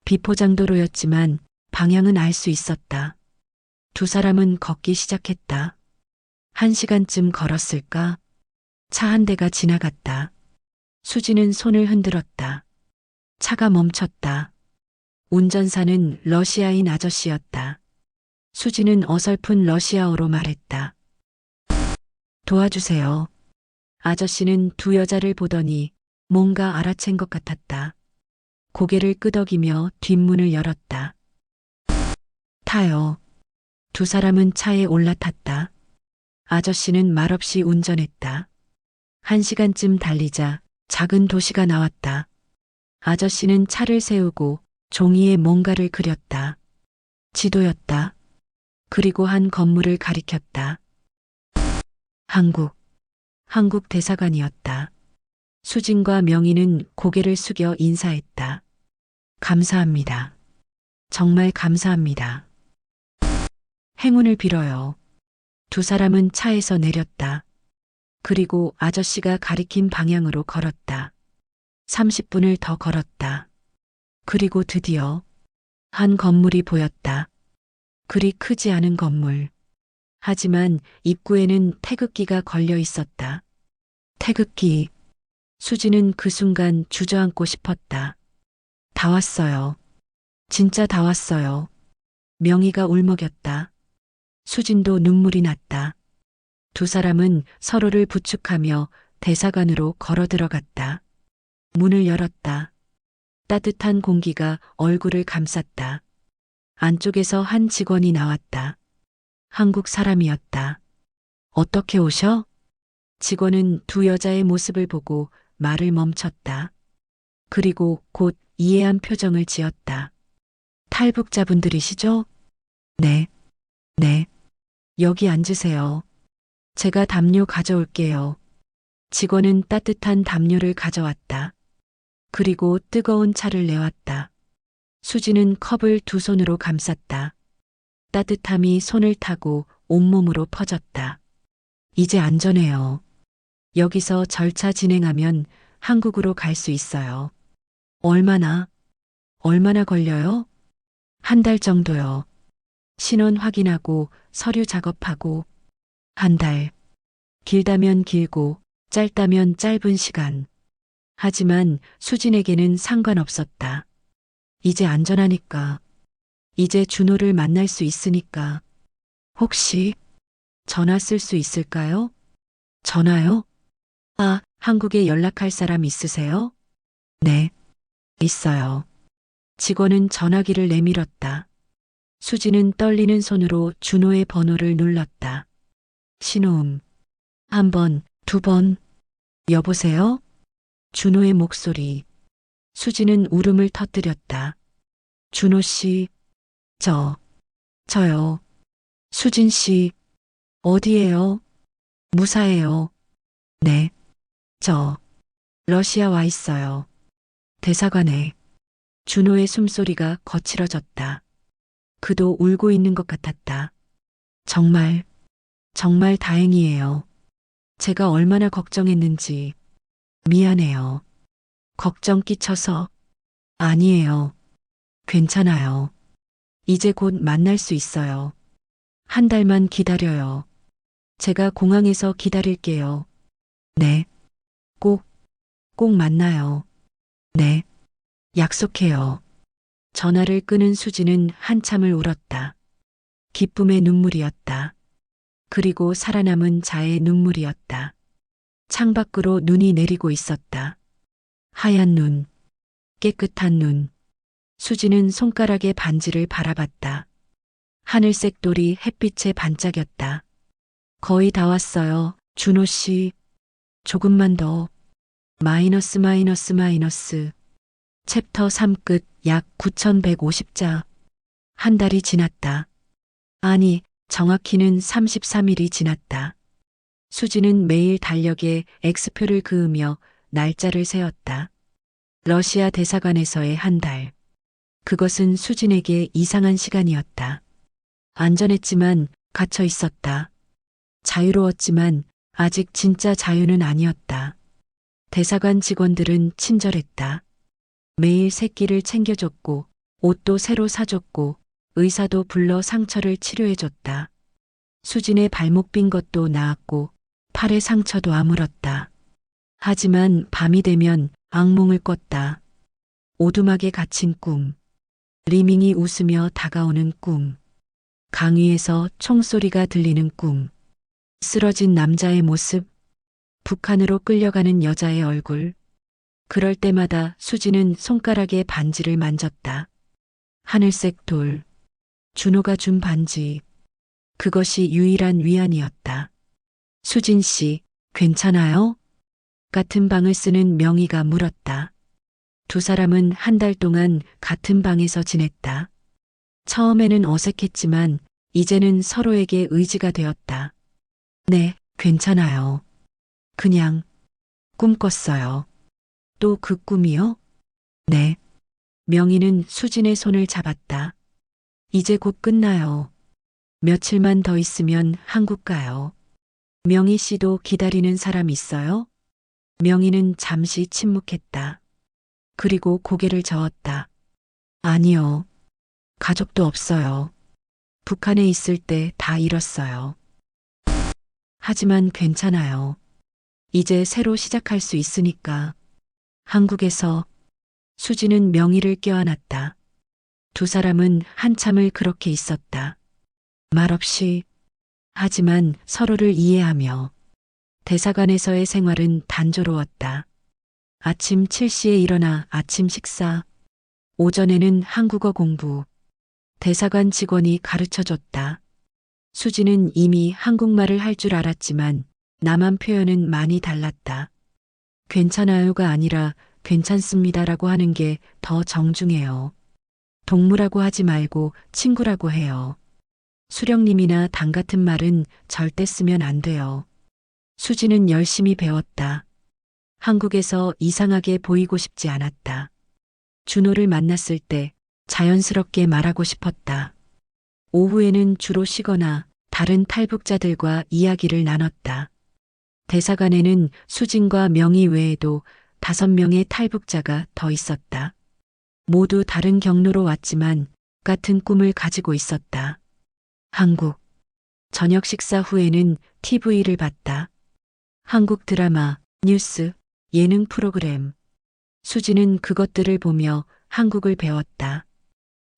비포장도로였지만 방향은 알 수 있었다. 두 사람은 걷기 시작했다. 1시간쯤 걸었을까? 차 한 대가 지나갔다. 수지는 손을 흔들었다. 차가 멈췄다. 운전사는 러시아인 아저씨였다. 수지는 어설픈 러시아어로 말했다. 도와주세요. 아저씨는 두 여자를 보더니 뭔가 알아챈 것 같았다. 고개를 끄덕이며 뒷문을 열었다. 타요. 두 사람은 차에 올라탔다. 아저씨는 말없이 운전했다. 1시간쯤 달리자 작은 도시가 나왔다. 아저씨는 차를 세우고 종이에 뭔가를 그렸다. 지도였다. 그리고 한 건물을 가리켰다. 한국 대사관이었다. 수진과 명희는 고개를 숙여 인사했다. 감사합니다. 정말 감사합니다. 행운을 빌어요. 두 사람은 차에서 내렸다. 그리고 아저씨가 가리킨 방향으로 걸었다. 30분을 더 걸었다. 그리고 드디어 한 건물이 보였다. 그리 크지 않은 건물. 하지만 입구에는 태극기가 걸려 있었다. 태극기. 수지는 그 순간 주저앉고 싶었다. 다 왔어요. 진짜 다 왔어요. 명희가 울먹였다. 수진도 눈물이 났다. 두 사람은 서로를 부축하며 대사관으로 걸어 들어갔다. 문을 열었다. 따뜻한 공기가 얼굴을 감쌌다. 안쪽에서 한 직원이 나왔다. 한국 사람이었다. 어떻게 오셔? 직원은 두 여자의 모습을 보고 말을 멈췄다. 그리고 곧 이해한 표정을 지었다. 탈북자분들이시죠? 네. 네. 여기 앉으세요. 제가 담요 가져올게요. 직원은 따뜻한 담요를 가져왔다. 그리고 뜨거운 차를 내왔다. 수지는 컵을 두 손으로 감쌌다. 따뜻함이 손을 타고 온몸으로 퍼졌다. 이제 안전해요. 여기서 절차 진행하면 한국으로 갈 수 있어요. 얼마나 걸려요? 한 달 정도요. 신원 확인하고 서류 작업하고 한 달. 길다면 길고 짧다면 짧은 시간. 하지만 수진에게는 상관없었다. 이제 안전하니까. 이제 준호를 만날 수 있으니까. 혹시 전화 쓸 수 있을까요? 전화요? 아, 한국에 연락할 사람 있으세요? 네, 있어요. 직원은 전화기를 내밀었다. 수지는 떨리는 손으로 준호의 번호를 눌렀다. 신호음. 한 번, 두 번. 여보세요? 준호의 목소리. 수지는 울음을 터뜨렸다. 준호 씨, 저요. 수진 씨, 어디에요? 무사해요. 네, 저, 러시아 와 있어요. 대사관에. 준호의 숨소리가 거칠어졌다. 그도 울고 있는 것 같았다. 정말 다행이에요. 제가 얼마나 걱정했는지. 미안해요. 걱정 끼쳐서. 아니에요. 괜찮아요. 이제 곧 만날 수 있어요. 한 달만 기다려요. 제가 공항에서 기다릴게요. 네. 꼭 만나요. 네. 약속해요. 전화를 끄는 수지는 한참을 울었다. 기쁨의 눈물이었다. 그리고 살아남은 자의 눈물이었다. 창밖으로 눈이 내리고 있었다. 하얀 눈, 깨끗한 눈. 수지는 손가락의 반지를 바라봤다. 하늘색 돌이 햇빛에 반짝였다. 거의 다 왔어요, 준호 씨. 조금만 더. 마이너스 마이너스 마이너스. 챕터 3 끝. 약 9150자. 한 달이 지났다. 아니, 정확히는 33일이 지났다. 수지는 매일 달력에 X표를 그으며 날짜를 세었다. 러시아 대사관에서의 한 달. 그것은 수진에게 이상한 시간이었다. 안전했지만 갇혀 있었다. 자유로웠지만 아직 진짜 자유는 아니었다. 대사관 직원들은 친절했다. 매일 새끼를 챙겨줬고 옷도 새로 사줬고 의사도 불러 상처를 치료해줬다. 수진의 발목 빈 것도 나았고 팔의 상처도 아물었다. 하지만 밤이 되면 악몽을 꿨다. 오두막에 갇힌 꿈. 리밍이 웃으며 다가오는 꿈. 강 위에서 총소리가 들리는 꿈. 쓰러진 남자의 모습. 북한으로 끌려가는 여자의 얼굴. 그럴 때마다 수지는 손가락에 반지를 만졌다. 하늘색 돌. 준호가 준 반지. 그것이 유일한 위안이었다. 수진 씨, 괜찮아요? 같은 방을 쓰는 명희가 물었다. 두 사람은 한 달 동안 같은 방에서 지냈다. 처음에는 어색했지만 이제는 서로에게 의지가 되었다. 네, 괜찮아요. 그냥 꿈 꿨어요. 또 그 꿈이요? 네. 명희는 수진의 손을 잡았다. 이제 곧 끝나요. 며칠만 더 있으면 한국 가요. 명희 씨도 기다리는 사람 있어요? 명희는 잠시 침묵했다. 그리고 고개를 저었다. 아니요. 가족도 없어요. 북한에 있을 때 다 잃었어요. 하지만 괜찮아요. 이제 새로 시작할 수 있으니까. 한국에서. 수지는 명희를 껴안았다. 두 사람은 한참을 그렇게 있었다. 말없이. 하지만 서로를 이해하며. 대사관에서의 생활은 단조로웠다. 아침 7시에 일어나 아침 식사. 오전에는 한국어 공부. 대사관 직원이 가르쳐줬다. 수지는 이미 한국말을 할 줄 알았지만 남한 표현은 많이 달랐다. 괜찮아요가 아니라 괜찮습니다라고 하는 게 더 정중해요. 동무라고 하지 말고 친구라고 해요. 수령님이나 당 같은 말은 절대 쓰면 안 돼요. 수지는 열심히 배웠다. 한국에서 이상하게 보이고 싶지 않았다. 준호를 만났을 때 자연스럽게 말하고 싶었다. 오후에는 주로 쉬거나 다른 탈북자들과 이야기를 나눴다. 대사관에는 수진과 명희 외에도 5명의 탈북자가 더 있었다. 모두 다른 경로로 왔지만 같은 꿈을 가지고 있었다. 한국. 저녁 식사 후에는 TV를 봤다. 한국 드라마, 뉴스, 예능 프로그램. 수지는 그것들을 보며 한국을 배웠다.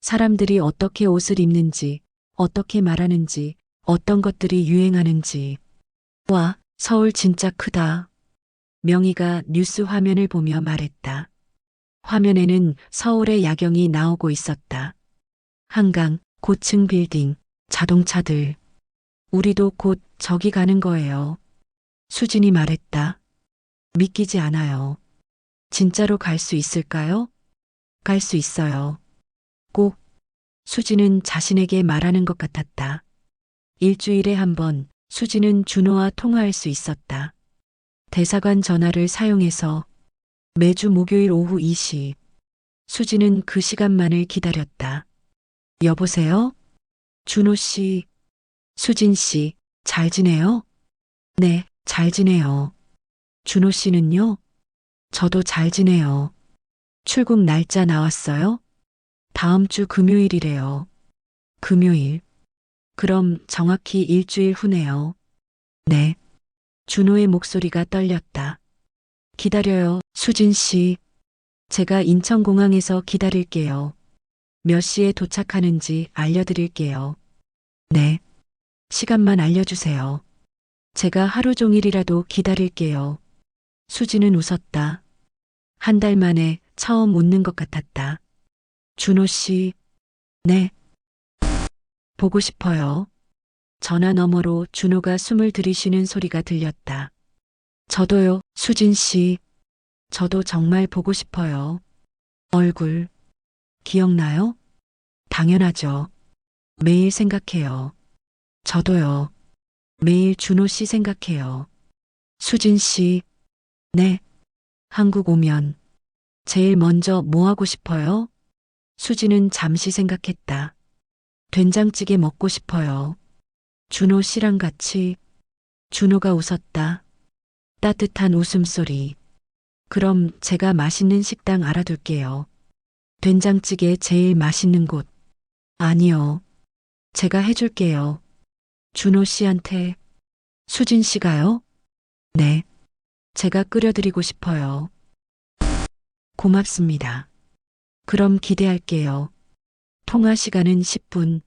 사람들이 어떻게 옷을 입는지, 어떻게 말하는지, 어떤 것들이 유행하는지. 와, 서울 진짜 크다. 명희가 뉴스 화면을 보며 말했다. 화면에는 서울의 야경이 나오고 있었다. 한강, 고층 빌딩, 자동차들. 우리도 곧 저기 가는 거예요. 수진이 말했다. 믿기지 않아요. 진짜로 갈 수 있을까요? 갈 수 있어요. 꼭. 수지는 자신에게 말하는 것 같았다. 일주일에 한 번 수지는 준호와 통화할 수 있었다. 대사관 전화를 사용해서 매주 목요일 오후 2시. 수지는 그 시간만을 기다렸다. 여보세요? 준호 씨. 수진 씨, 잘 지내요? 네, 잘 지내요. 준호 씨는요? 저도 잘 지내요. 출국 날짜 나왔어요? 다음 주 금요일이래요. 금요일. 그럼 정확히 일주일 후네요. 네. 준호의 목소리가 떨렸다. 기다려요, 수진 씨. 제가 인천공항에서 기다릴게요. 몇 시에 도착하는지 알려드릴게요. 네. 시간만 알려주세요. 제가 하루 종일이라도 기다릴게요. 수지는 웃었다. 한 달 만에 처음 웃는 것 같았다. 준호 씨. 네. 보고 싶어요. 전화 너머로 준호가 숨을 들이쉬는 소리가 들렸다. 저도요, 수진 씨. 저도 정말 보고 싶어요. 얼굴, 기억나요? 당연하죠. 매일 생각해요. 저도요. 매일 준호 씨 생각해요. 수진 씨, 네. 한국 오면 제일 먼저 뭐 하고 싶어요? 수진은 잠시 생각했다. 된장찌개 먹고 싶어요. 준호 씨랑 같이. 준호가 웃었다. 따뜻한 웃음소리. 그럼 제가 맛있는 식당 알아둘게요. 된장찌개 제일 맛있는 곳. 아니요. 제가 해줄게요. 준호 씨한테. 수진 씨가요? 네. 제가 끓여드리고 싶어요. 고맙습니다. 그럼 기대할게요. 통화 시간은 10분.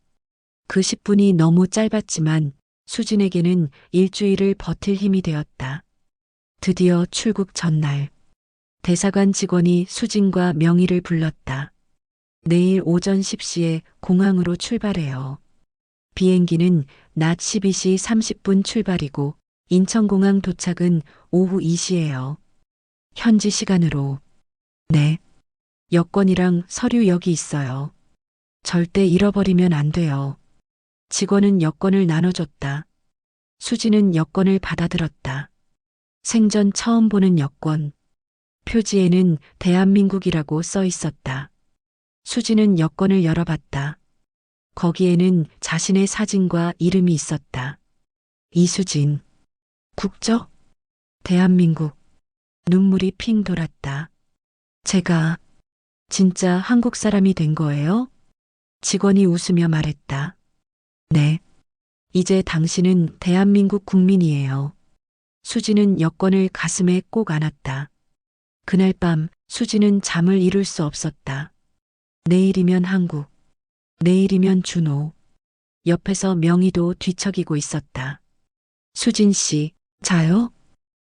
그 10분이 너무 짧았지만 수진에게는 일주일을 버틸 힘이 되었다. 드디어 출국 전날. 대사관 직원이 수진과 명희를 불렀다. 내일 오전 10시에 공항으로 출발해요. 비행기는 낮 12시 30분 출발이고 인천공항 도착은 오후 2시예요. 현지 시간으로. 네. 여권이랑 서류 여기 있어요. 절대 잃어버리면 안 돼요. 직원은 여권을 나눠줬다. 수지는 여권을 받아들었다. 생전 처음 보는 여권. 표지에는 대한민국이라고 써 있었다. 수지는 여권을 열어봤다. 거기에는 자신의 사진과 이름이 있었다. 이수진. 국적? 대한민국. 눈물이 핑 돌았다. 제가 진짜 한국 사람이 된 거예요? 직원이 웃으며 말했다. 네. 이제 당신은 대한민국 국민이에요. 수지는 여권을 가슴에 꼭 안았다. 그날 밤 수지는 잠을 이룰 수 없었다. 내일이면 한국. 내일이면 준호. 옆에서 명희도 뒤척이고 있었다. 수진 씨, 자요?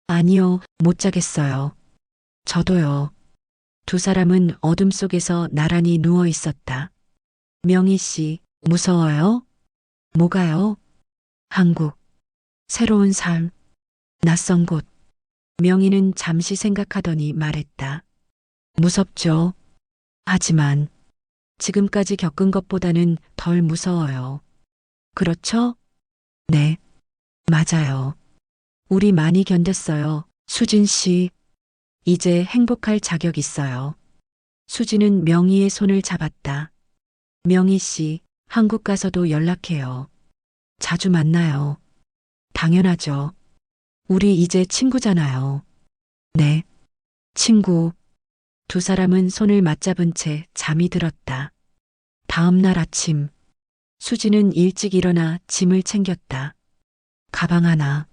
아니요, 못 자겠어요. 저도요. 두 사람은 어둠 속에서 나란히 누워 있었다. 명희 씨, 무서워요? 뭐가요? 한국. 새로운 삶. 낯선 곳. 명희는 잠시 생각하더니 말했다. 무섭죠. 하지만 지금까지 겪은 것보다는 덜 무서워요. 그렇죠? 네. 맞아요. 우리 많이 견뎠어요. 수진 씨. 이제 행복할 자격 있어요. 수지는 명희의 손을 잡았다. 명희 씨, 한국 가서도 연락해요. 자주 만나요. 당연하죠. 우리 이제 친구잖아요. 네. 친구. 두 사람은 손을 맞잡은 채 잠이 들었다. 다음 날 아침. 수지는 일찍 일어나 짐을 챙겼다. 가방 하나.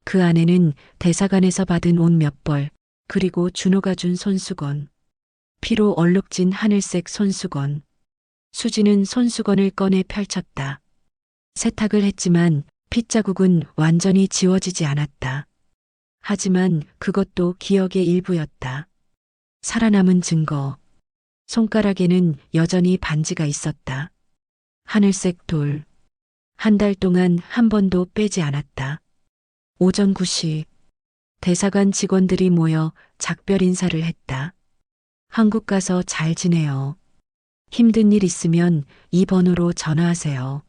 그 안에는 대사관에서 받은 옷 몇 벌, 그리고 준호가 준 손수건. 피로 얼룩진 하늘색 손수건. 수지는 손수건을 꺼내 펼쳤다. 세탁을 했지만 핏자국은 완전히 지워지지 않았다. 하지만 그것도 기억의 일부였다. 살아남은 증거. 손가락에는 여전히 반지가 있었다. 하늘색 돌. 한 달 동안 한 번도 빼지 않았다. 오전 9시. 대사관 직원들이 모여 작별 인사를 했다. 한국 가서 잘 지내요. 힘든 일 있으면 이 번호로 전화하세요.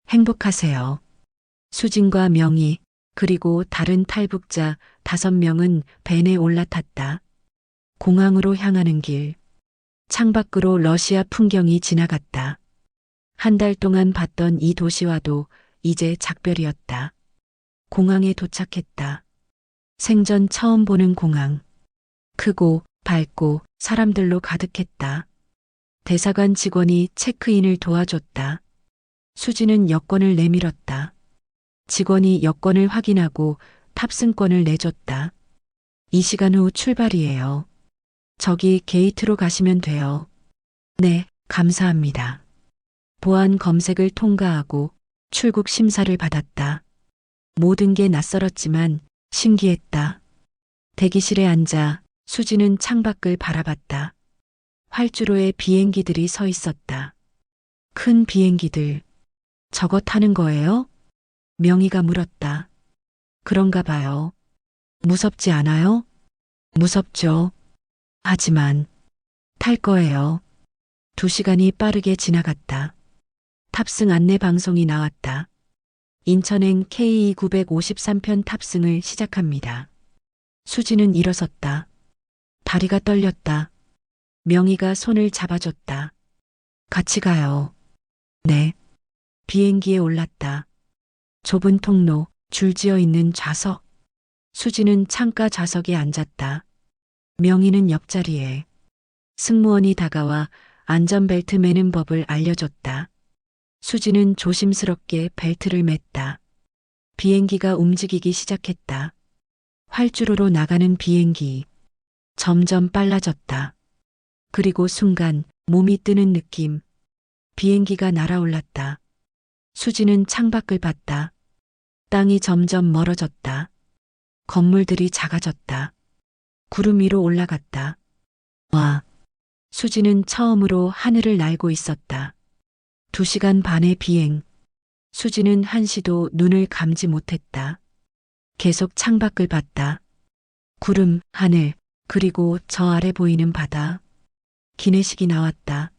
행복하세요. 수진과 명희, 그리고 다른 탈북자 5명은 벤에 올라탔다. 공항으로 향하는 길. 창밖으로 러시아 풍경이 지나갔다. 한 달 동안 봤던 이 도시와도 이제 작별이었다. 공항에 도착했다. 생전 처음 보는 공항. 크고 밝고 사람들로 가득했다. 대사관 직원이 체크인을 도와줬다. 수지는 여권을 내밀었다. 직원이 여권을 확인하고 탑승권을 내줬다. 이 시간 후 출발이에요. 저기 게이트로 가시면 돼요. 네, 감사합니다. 보안 검색을 통과하고 출국 심사를 받았다. 모든 게 낯설었지만 신기했다. 대기실에 앉아 수지는 창밖을 바라봤다. 활주로에 비행기들이 서 있었다. 큰 비행기들. 저거 타는 거예요? 명희가 물었다. 그런가 봐요. 무섭지 않아요? 무섭죠. 하지만 탈 거예요. 2시간이 빠르게 지나갔다. 탑승 안내 방송이 나왔다. 인천행 K953편 탑승을 시작합니다. 수지는 일어섰다. 다리가 떨렸다. 명희가 손을 잡아줬다. 같이 가요. 네. 비행기에 올랐다. 좁은 통로, 줄지어 있는 좌석. 수지는 창가 좌석에 앉았다. 명희는 옆자리에. 승무원이 다가와 안전벨트 매는 법을 알려줬다. 수지는 조심스럽게 벨트를 맸다. 비행기가 움직이기 시작했다. 활주로로 나가는 비행기. 점점 빨라졌다. 그리고 순간 몸이 뜨는 느낌. 비행기가 날아올랐다. 수지는 창밖을 봤다. 땅이 점점 멀어졌다. 건물들이 작아졌다. 구름 위로 올라갔다. 와. 수지는 처음으로 하늘을 날고 있었다. 2시간 반의 비행. 수지는 한시도 눈을 감지 못했다. 계속 창밖을 봤다. 구름, 하늘, 그리고 저 아래 보이는 바다. 기내식이 나왔다.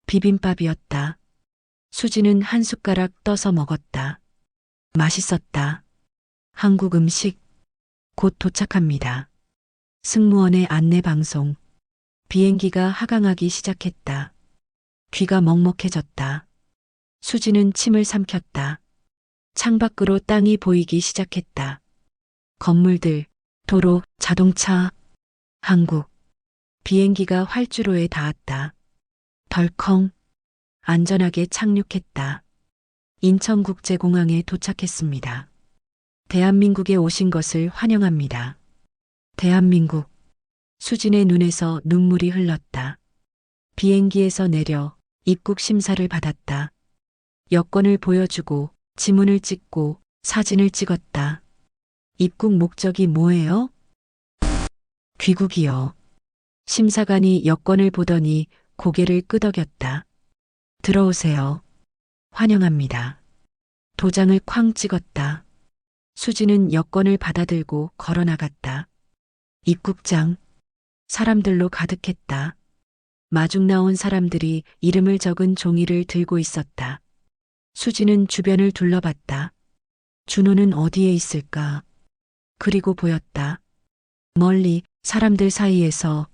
비빔밥이었다. 수지는 한 숟가락 떠서 먹었다. 맛있었다. 한국 음식. 곧 도착합니다. 승무원의 안내 방송. 비행기가 하강하기 시작했다. 귀가 먹먹해졌다. 수지는 침을 삼켰다. 창밖으로 땅이 보이기 시작했다. 건물들, 도로, 자동차. 한국. 비행기가 활주로에 닿았다. 덜컹. 안전하게 착륙했다. 인천국제공항에 도착했습니다. 대한민국에 오신 것을 환영합니다. 대한민국. 수진의 눈에서 눈물이 흘렀다. 비행기에서 내려 입국 심사를 받았다. 여권을 보여주고 지문을 찍고 사진을 찍었다. 입국 목적이 뭐예요? 귀국이요. 심사관이 여권을 보더니 고개를 끄덕였다. 들어오세요. 환영합니다. 도장을 쾅 찍었다. 수지는 여권을 받아들고 걸어 나갔다. 입국장. 사람들로 가득했다. 마중 나온 사람들이 이름을 적은 종이를 들고 있었다. 수지는 주변을 둘러봤다. 준호는 어디에 있을까? 그리고 보였다. 멀리 사람들 사이에서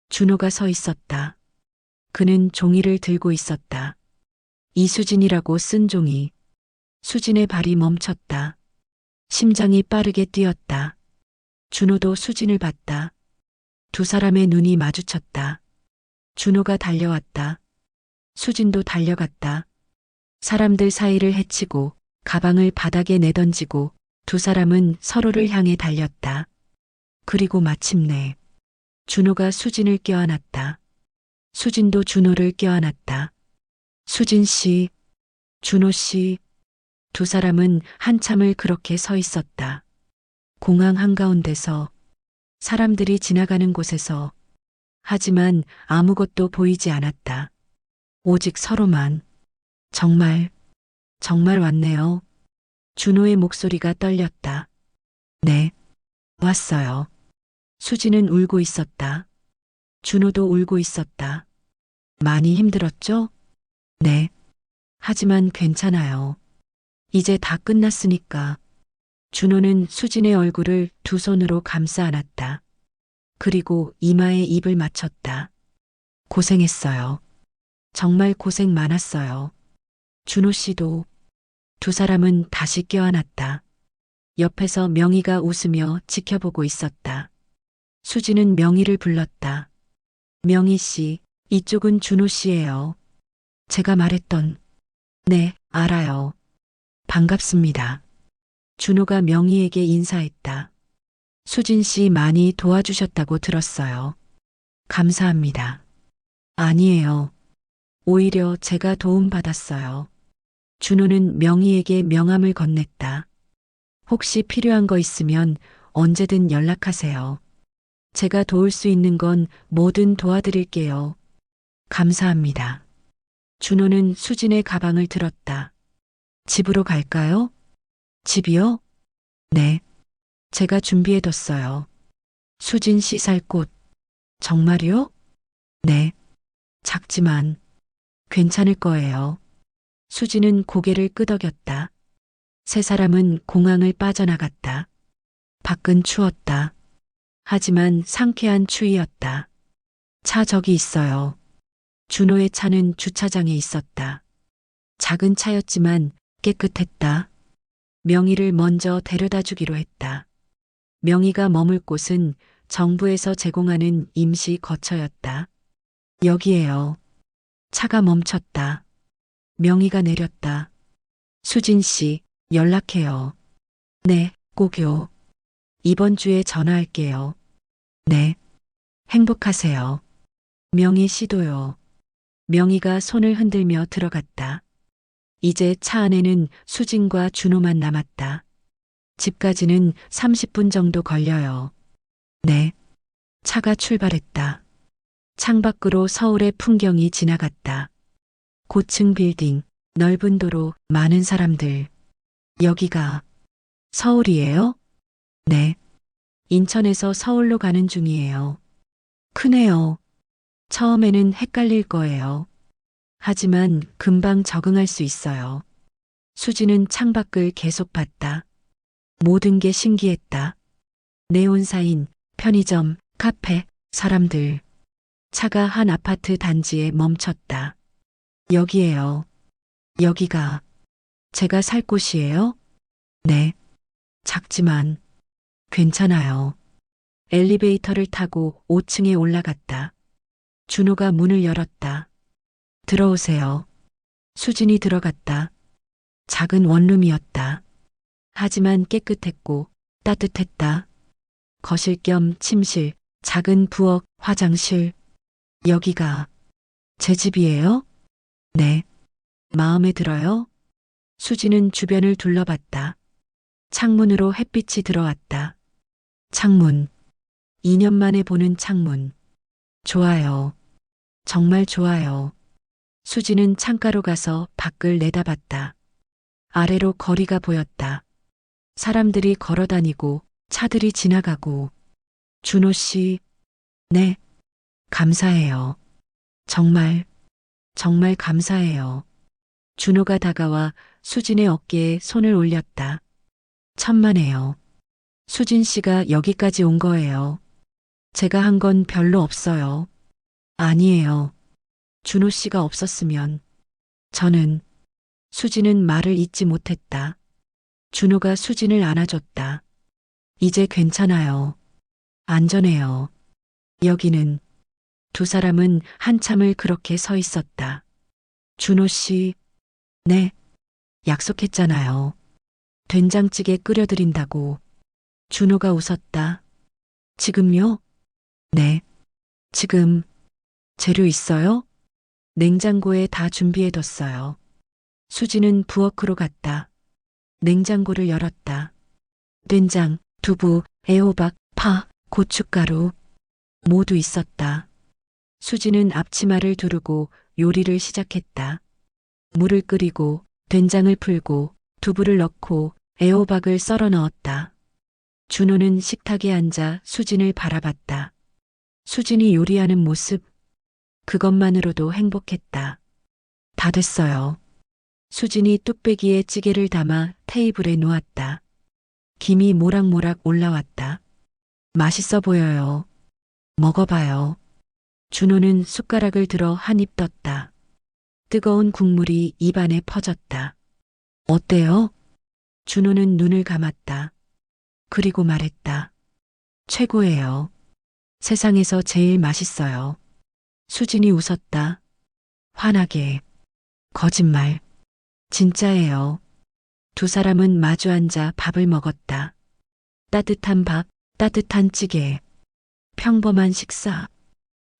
준호가 서 있었다. 그는 종이를 들고 있었다. 이수진이라고 쓴 종이. 수진의 발이 멈췄다. 심장이 빠르게 뛰었다. 준호도 수진을 봤다. 2 사람의 눈이 마주쳤다. 준호가 달려왔다. 수진도 달려갔다. 사람들 사이를 헤치고 가방을 바닥에 내던지고 2 사람은 서로를 향해 달렸다. 그리고 마침내 준호가 수진을 껴안았다. 수진도 준호를 껴안았다. 수진 씨, 준호 씨. 2 사람은 한참을 그렇게 서 있었다. 공항 한가운데서, 사람들이 지나가는 곳에서. 하지만 아무것도 보이지 않았다. 오직 서로만. 정말 왔네요. 준호의 목소리가 떨렸다. 네, 왔어요. 수지는 울고 있었다. 준호도 울고 있었다. 많이 힘들었죠? 네. 하지만 괜찮아요. 이제 다 끝났으니까. 준호는 수진의 얼굴을 2 손으로 감싸 안았다. 그리고 이마에 입을 맞췄다. 고생했어요. 정말 고생 많았어요. 준호 씨도. 2 사람은 다시 껴안았다. 옆에서 명희가 웃으며 지켜보고 있었다. 수지는 명희를 불렀다. 명희 씨, 이쪽은 준호 씨예요. 제가 말했던. 네, 알아요. 반갑습니다. 준호가 명희에게 인사했다. 수진 씨 많이 도와주셨다고 들었어요. 감사합니다. 아니에요. 오히려 제가 도움받았어요. 준호는 명희에게 명함을 건넸다. 혹시 필요한 거 있으면 언제든 연락하세요. 제가 도울 수 있는 건 뭐든 도와드릴게요. 감사합니다. 준호는 수진의 가방을 들었다. 집으로 갈까요? 집이요? 네. 제가 준비해뒀어요. 수진 씨 살 꽃. 정말요? 네. 작지만 괜찮을 거예요. 수진은 고개를 끄덕였다. 세 사람은 공항을 빠져나갔다. 밖은 추웠다. 하지만 상쾌한 추위였다. 차 저기 있어요. 준호의 차는 주차장에 있었다. 작은 차였지만 깨끗했다. 명희를 먼저 데려다 주기로 했다. 명희가 머물 곳은 정부에서 제공하는 임시 거처였다. 여기에요. 차가 멈췄다. 명희가 내렸다. 수진 씨, 연락해요. 네, 꼭요. 이번 주에 전화할게요. 네. 행복하세요. 명희 씨도요. 명희가 손을 흔들며 들어갔다. 이제 차 안에는 수진과 준호만 남았다. 집까지는 30분 정도 걸려요. 네. 차가 출발했다. 창밖으로 서울의 풍경이 지나갔다. 고층 빌딩, 넓은 도로, 많은 사람들. 여기가 서울이에요? 네. 인천에서 서울로 가는 중이에요. 크네요. 처음에는 헷갈릴 거예요. 하지만 금방 적응할 수 있어요. 수지는 창밖을 계속 봤다. 모든 게 신기했다. 네온사인, 편의점, 카페, 사람들. 차가 한 아파트 단지에 멈췄다. 여기에요. 여기가 제가 살 곳이에요? 네. 작지만 괜찮아요. 엘리베이터를 타고 5층에 올라갔다. 준호가 문을 열었다. 들어오세요. 수진이 들어갔다. 작은 원룸이었다. 하지만 깨끗했고 따뜻했다. 거실 겸 침실, 작은 부엌, 화장실. 여기가 제 집이에요? 네. 마음에 들어요? 수지는 주변을 둘러봤다. 창문으로 햇빛이 들어왔다. 창문. 2년 만에 보는 창문. 좋아요. 정말 좋아요. 수지는 창가로 가서 밖을 내다봤다. 아래로 거리가 보였다. 사람들이 걸어 다니고 차들이 지나가고. 준호 씨, 네. 감사해요. 정말, 정말 감사해요. 준호가 다가와 수진의 어깨에 손을 올렸다. 천만에요. 수진 씨가 여기까지 온 거예요. 제가 한 건 별로 없어요. 아니에요. 준호 씨가 없었으면 저는. 수진은 말을 잇지 못했다. 준호가 수진을 안아줬다. 이제 괜찮아요. 안전해요. 여기는. 두 사람은 한참을 그렇게 서 있었다. 준호 씨, 네. 약속했잖아요. 된장찌개 끓여드린다고. 준호가 웃었다. 지금요? 네. 지금. 재료 있어요? 냉장고에 다 준비해뒀어요. 수지는 부엌으로 갔다. 냉장고를 열었다. 된장, 두부, 애호박, 파, 고춧가루. 모두 있었다. 수지는 앞치마를 두르고 요리를 시작했다. 물을 끓이고 된장을 풀고 두부를 넣고 애호박을 썰어 넣었다. 준호는 식탁에 앉아 수진을 바라봤다. 수진이 요리하는 모습, 그것만으로도 행복했다. 다 됐어요. 수진이 뚝배기에 찌개를 담아 테이블에 놓았다. 김이 모락모락 올라왔다. 맛있어 보여요. 먹어봐요. 준호는 숟가락을 들어 한 입 떴다. 뜨거운 국물이 입안에 퍼졌다. 어때요? 준호는 눈을 감았다. 그리고 말했다. 최고예요. 세상에서 제일 맛있어요. 수진이 웃었다. 환하게. 거짓말. 진짜예요. 두 사람은 마주 앉아 밥을 먹었다. 따뜻한 밥, 따뜻한 찌개. 평범한 식사.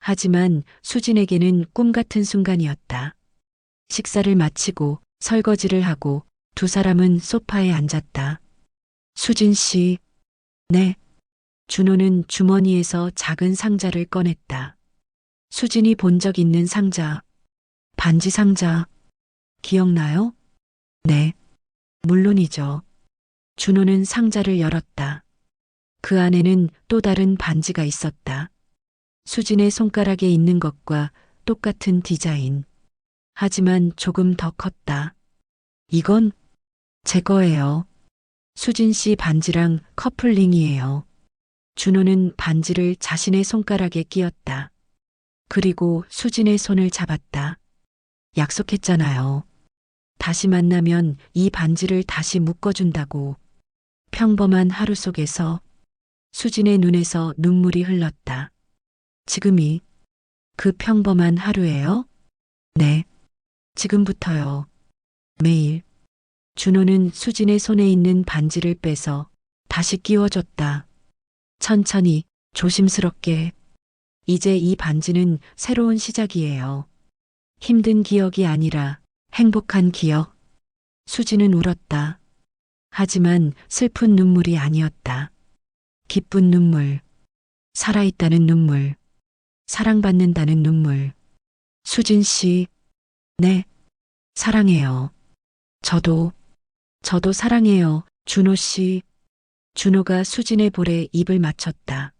하지만 수진에게는 꿈 같은 순간이었다. 식사를 마치고 설거지를 하고 두 사람은 소파에 앉았다. 수진 씨, 네. 준호는 주머니에서 작은 상자를 꺼냈다. 수진이 본 적 있는 상자. 반지 상자. 기억나요? 네. 물론이죠. 준호는 상자를 열었다. 그 안에는 또 다른 반지가 있었다. 수진의 손가락에 있는 것과 똑같은 디자인. 하지만 조금 더 컸다. 이건 제 거예요. 수진 씨 반지랑 커플링이에요. 준호는 반지를 자신의 손가락에 끼웠다. 그리고 수진의 손을 잡았다. 약속했잖아요. 다시 만나면 이 반지를 다시 묶어준다고. 평범한 하루 속에서 수진의 눈에서 눈물이 흘렀다. 지금이 그 평범한 하루예요? 네. 지금부터요. 매일. 준호는 수진의 손에 있는 반지를 빼서 다시 끼워줬다. 천천히, 조심스럽게. 이제 이 반지는 새로운 시작이에요. 힘든 기억이 아니라 행복한 기억. 수진은 울었다. 하지만 슬픈 눈물이 아니었다. 기쁜 눈물, 살아있다는 눈물, 사랑받는다는 눈물. 수진 씨, 네, 사랑해요. 저도 사랑해요. 준호 씨. 준호가 수진의 볼에 입을 맞췄다.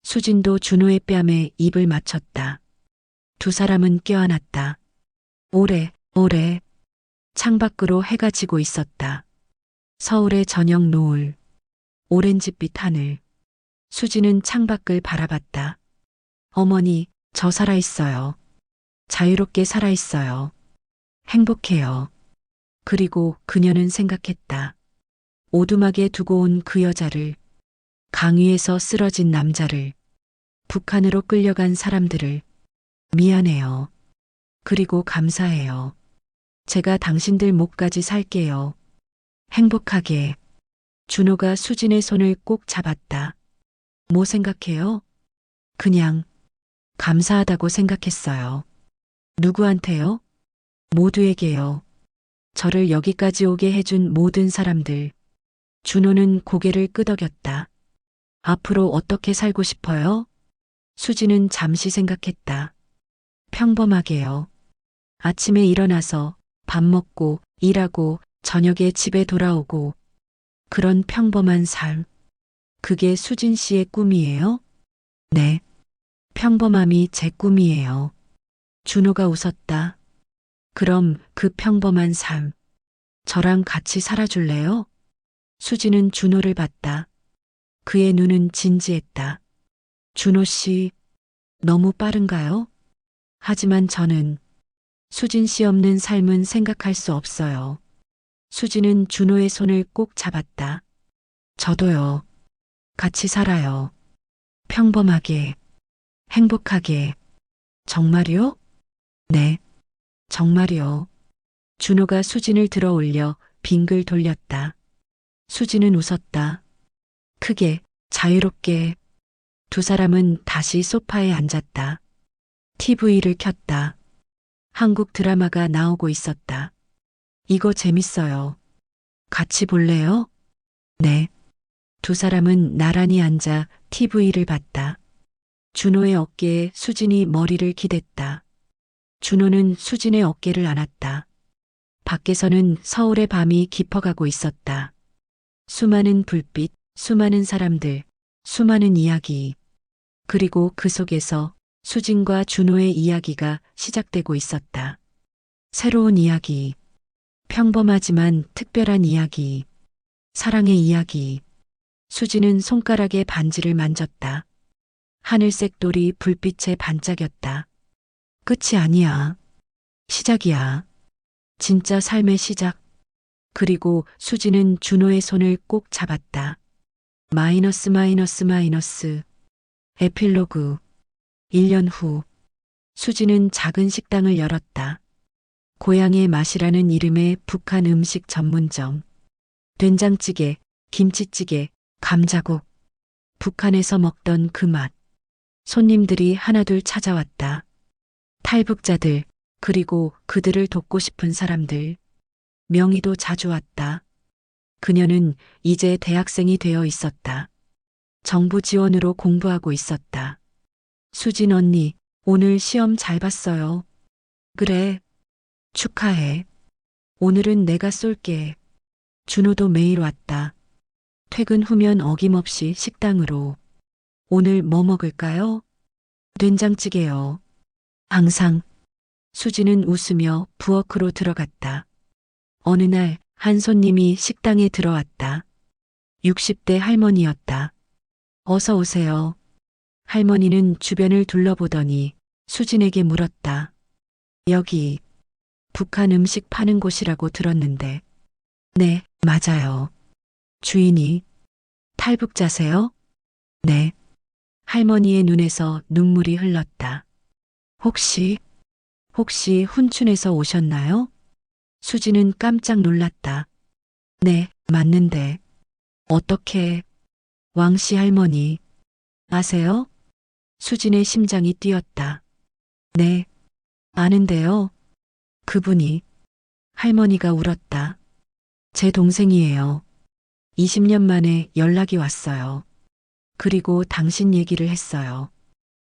수진도 준호의 뺨에 입을 맞췄다. 두 사람은 껴안았다. 오래, 창밖으로 해가 지고 있었다. 서울의 저녁 노을, 오렌지빛 하늘. 수진은 창밖을 바라봤다. 어머니, 저 살아있어요. 자유롭게 살아있어요. 행복해요. 그리고 그녀는 생각했다. 오두막에 두고 온 그 여자를, 강 위에서 쓰러진 남자를, 북한으로 끌려간 사람들을. 미안해요. 그리고 감사해요. 제가 당신들 목까지 살게요. 행복하게. 준호가 수진의 손을 꼭 잡았다. 뭐 생각해요? 그냥 감사하다고 생각했어요. 누구한테요? 모두에게요. 저를 여기까지 오게 해준 모든 사람들. 준호는 고개를 끄덕였다. 앞으로 어떻게 살고 싶어요? 수지는 잠시 생각했다. 평범하게요. 아침에 일어나서 밥 먹고 일하고 저녁에 집에 돌아오고 그런 평범한 삶. 그게 수진 씨의 꿈이에요? 네. 평범함이 제 꿈이에요. 준호가 웃었다. 그럼 그 평범한 삶. 저랑 같이 살아줄래요? 수지는 준호를 봤다. 그의 눈은 진지했다. 준호 씨, 너무 빠른가요? 하지만 저는 수진 씨 없는 삶은 생각할 수 없어요. 수지는 준호의 손을 꼭 잡았다. 저도요. 같이 살아요. 평범하게, 행복하게. 정말요? 네, 정말요. 준호가 수진을 들어 올려 빙글 돌렸다. 수진은 웃었다. 크게, 자유롭게. 두 사람은 다시 소파에 앉았다. TV를 켰다. 한국 드라마가 나오고 있었다. 이거 재밌어요. 같이 볼래요? 네. 두 사람은 나란히 앉아 TV를 봤다. 준호의 어깨에 수진이 머리를 기댔다. 준호는 수진의 어깨를 안았다. 밖에서는 서울의 밤이 깊어가고 있었다. 수많은 불빛, 수많은 사람들, 수많은 이야기. 그리고 그 속에서 수진과 준호의 이야기가 시작되고 있었다. 새로운 이야기. 평범하지만 특별한 이야기. 사랑의 이야기. 수진은 손가락에 반지를 만졌다. 하늘색 돌이 불빛에 반짝였다. 끝이 아니야. 시작이야. 진짜 삶의 시작. 그리고 수진은 준호의 손을 꼭 잡았다. 마이너스 마이너스 마이너스. 에필로그. 1년 후. 수진은 작은 식당을 열었다. 고향의 맛이라는 이름의 북한 음식 전문점. 된장찌개, 김치찌개, 감자국. 북한에서 먹던 그 맛. 손님들이 하나둘 찾아왔다. 탈북자들, 그리고 그들을 돕고 싶은 사람들. 명희도 자주 왔다. 그녀는 이제 대학생이 되어 있었다. 정부 지원으로 공부하고 있었다. 수진 언니, 오늘 시험 잘 봤어요. 그래. 축하해. 오늘은 내가 쏠게. 준호도 매일 왔다. 퇴근 후면 어김없이 식당으로. 오늘 뭐 먹을까요? 된장찌개요. 항상. 수지는 웃으며 부엌으로 들어갔다. 어느 날 한 손님이 식당에 들어왔다. 60대 할머니였다. 어서 오세요. 할머니는 주변을 둘러보더니 수진에게 물었다. 여기 북한 음식 파는 곳이라고 들었는데. 네, 맞아요. 주인이 탈북자세요? 네. 할머니의 눈에서 눈물이 흘렀다. 혹시 훈춘에서 오셨나요? 수지는 깜짝 놀랐다. 네, 맞는데. 어떻게, 왕씨 할머니, 아세요? 수진의 심장이 뛰었다. 네, 아는데요. 그분이, 할머니가 울었다. 제 동생이에요. 20년 만에 연락이 왔어요. 그리고 당신 얘기를 했어요.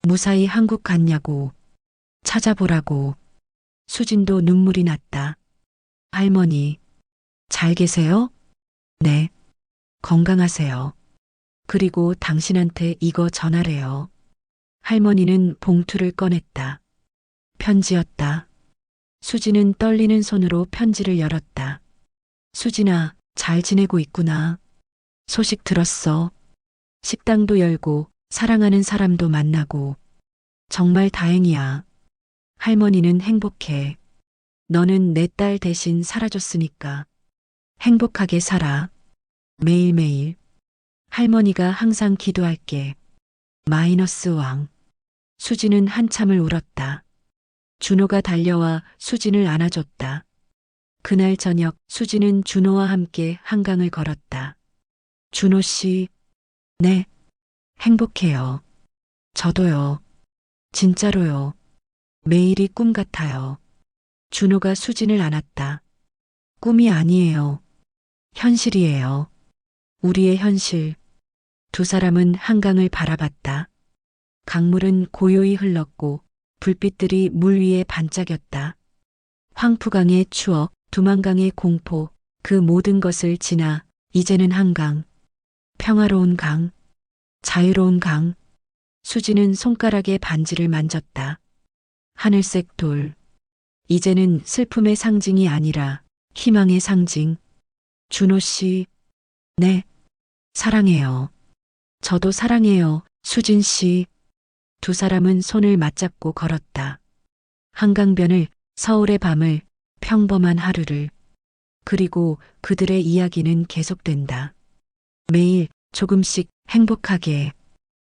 무사히 한국 갔냐고, 찾아보라고. 수진도 눈물이 났다. 할머니, 잘 계세요? 네, 건강하세요. 그리고 당신한테 이거 전하래요. 할머니는 봉투를 꺼냈다. 편지였다. 수진은 떨리는 손으로 편지를 열었다. 수진아, 잘 지내고 있구나. 소식 들었어. 식당도 열고 사랑하는 사람도 만나고. 정말 다행이야. 할머니는 행복해. 너는 내 딸 대신 살아줬으니까. 행복하게 살아. 매일매일. 할머니가 항상 기도할게. 마이너스 왕. 수진은 한참을 울었다. 준호가 달려와 수진을 안아줬다. 그날 저녁 수진은 준호와 함께 한강을 걸었다. 준호 씨, 네, 행복해요. 저도요. 진짜로요. 매일이 꿈 같아요. 준호가 수진을 안았다. 꿈이 아니에요. 현실이에요. 우리의 현실. 두 사람은 한강을 바라봤다. 강물은 고요히 흘렀고 불빛들이 물 위에 반짝였다. 황푸강의 추억, 두만강의 공포, 그 모든 것을 지나 이제는 한강. 평화로운 강, 자유로운 강. 수지는 손가락에 반지를 만졌다. 하늘색 돌. 이제는 슬픔의 상징이 아니라 희망의 상징. 준호 씨, 네, 사랑해요. 저도 사랑해요, 수진 씨. 두 사람은 손을 맞잡고 걸었다. 한강변을, 서울의 밤을, 평범한 하루를. 그리고 그들의 이야기는 계속된다. 매일 조금씩 행복하게.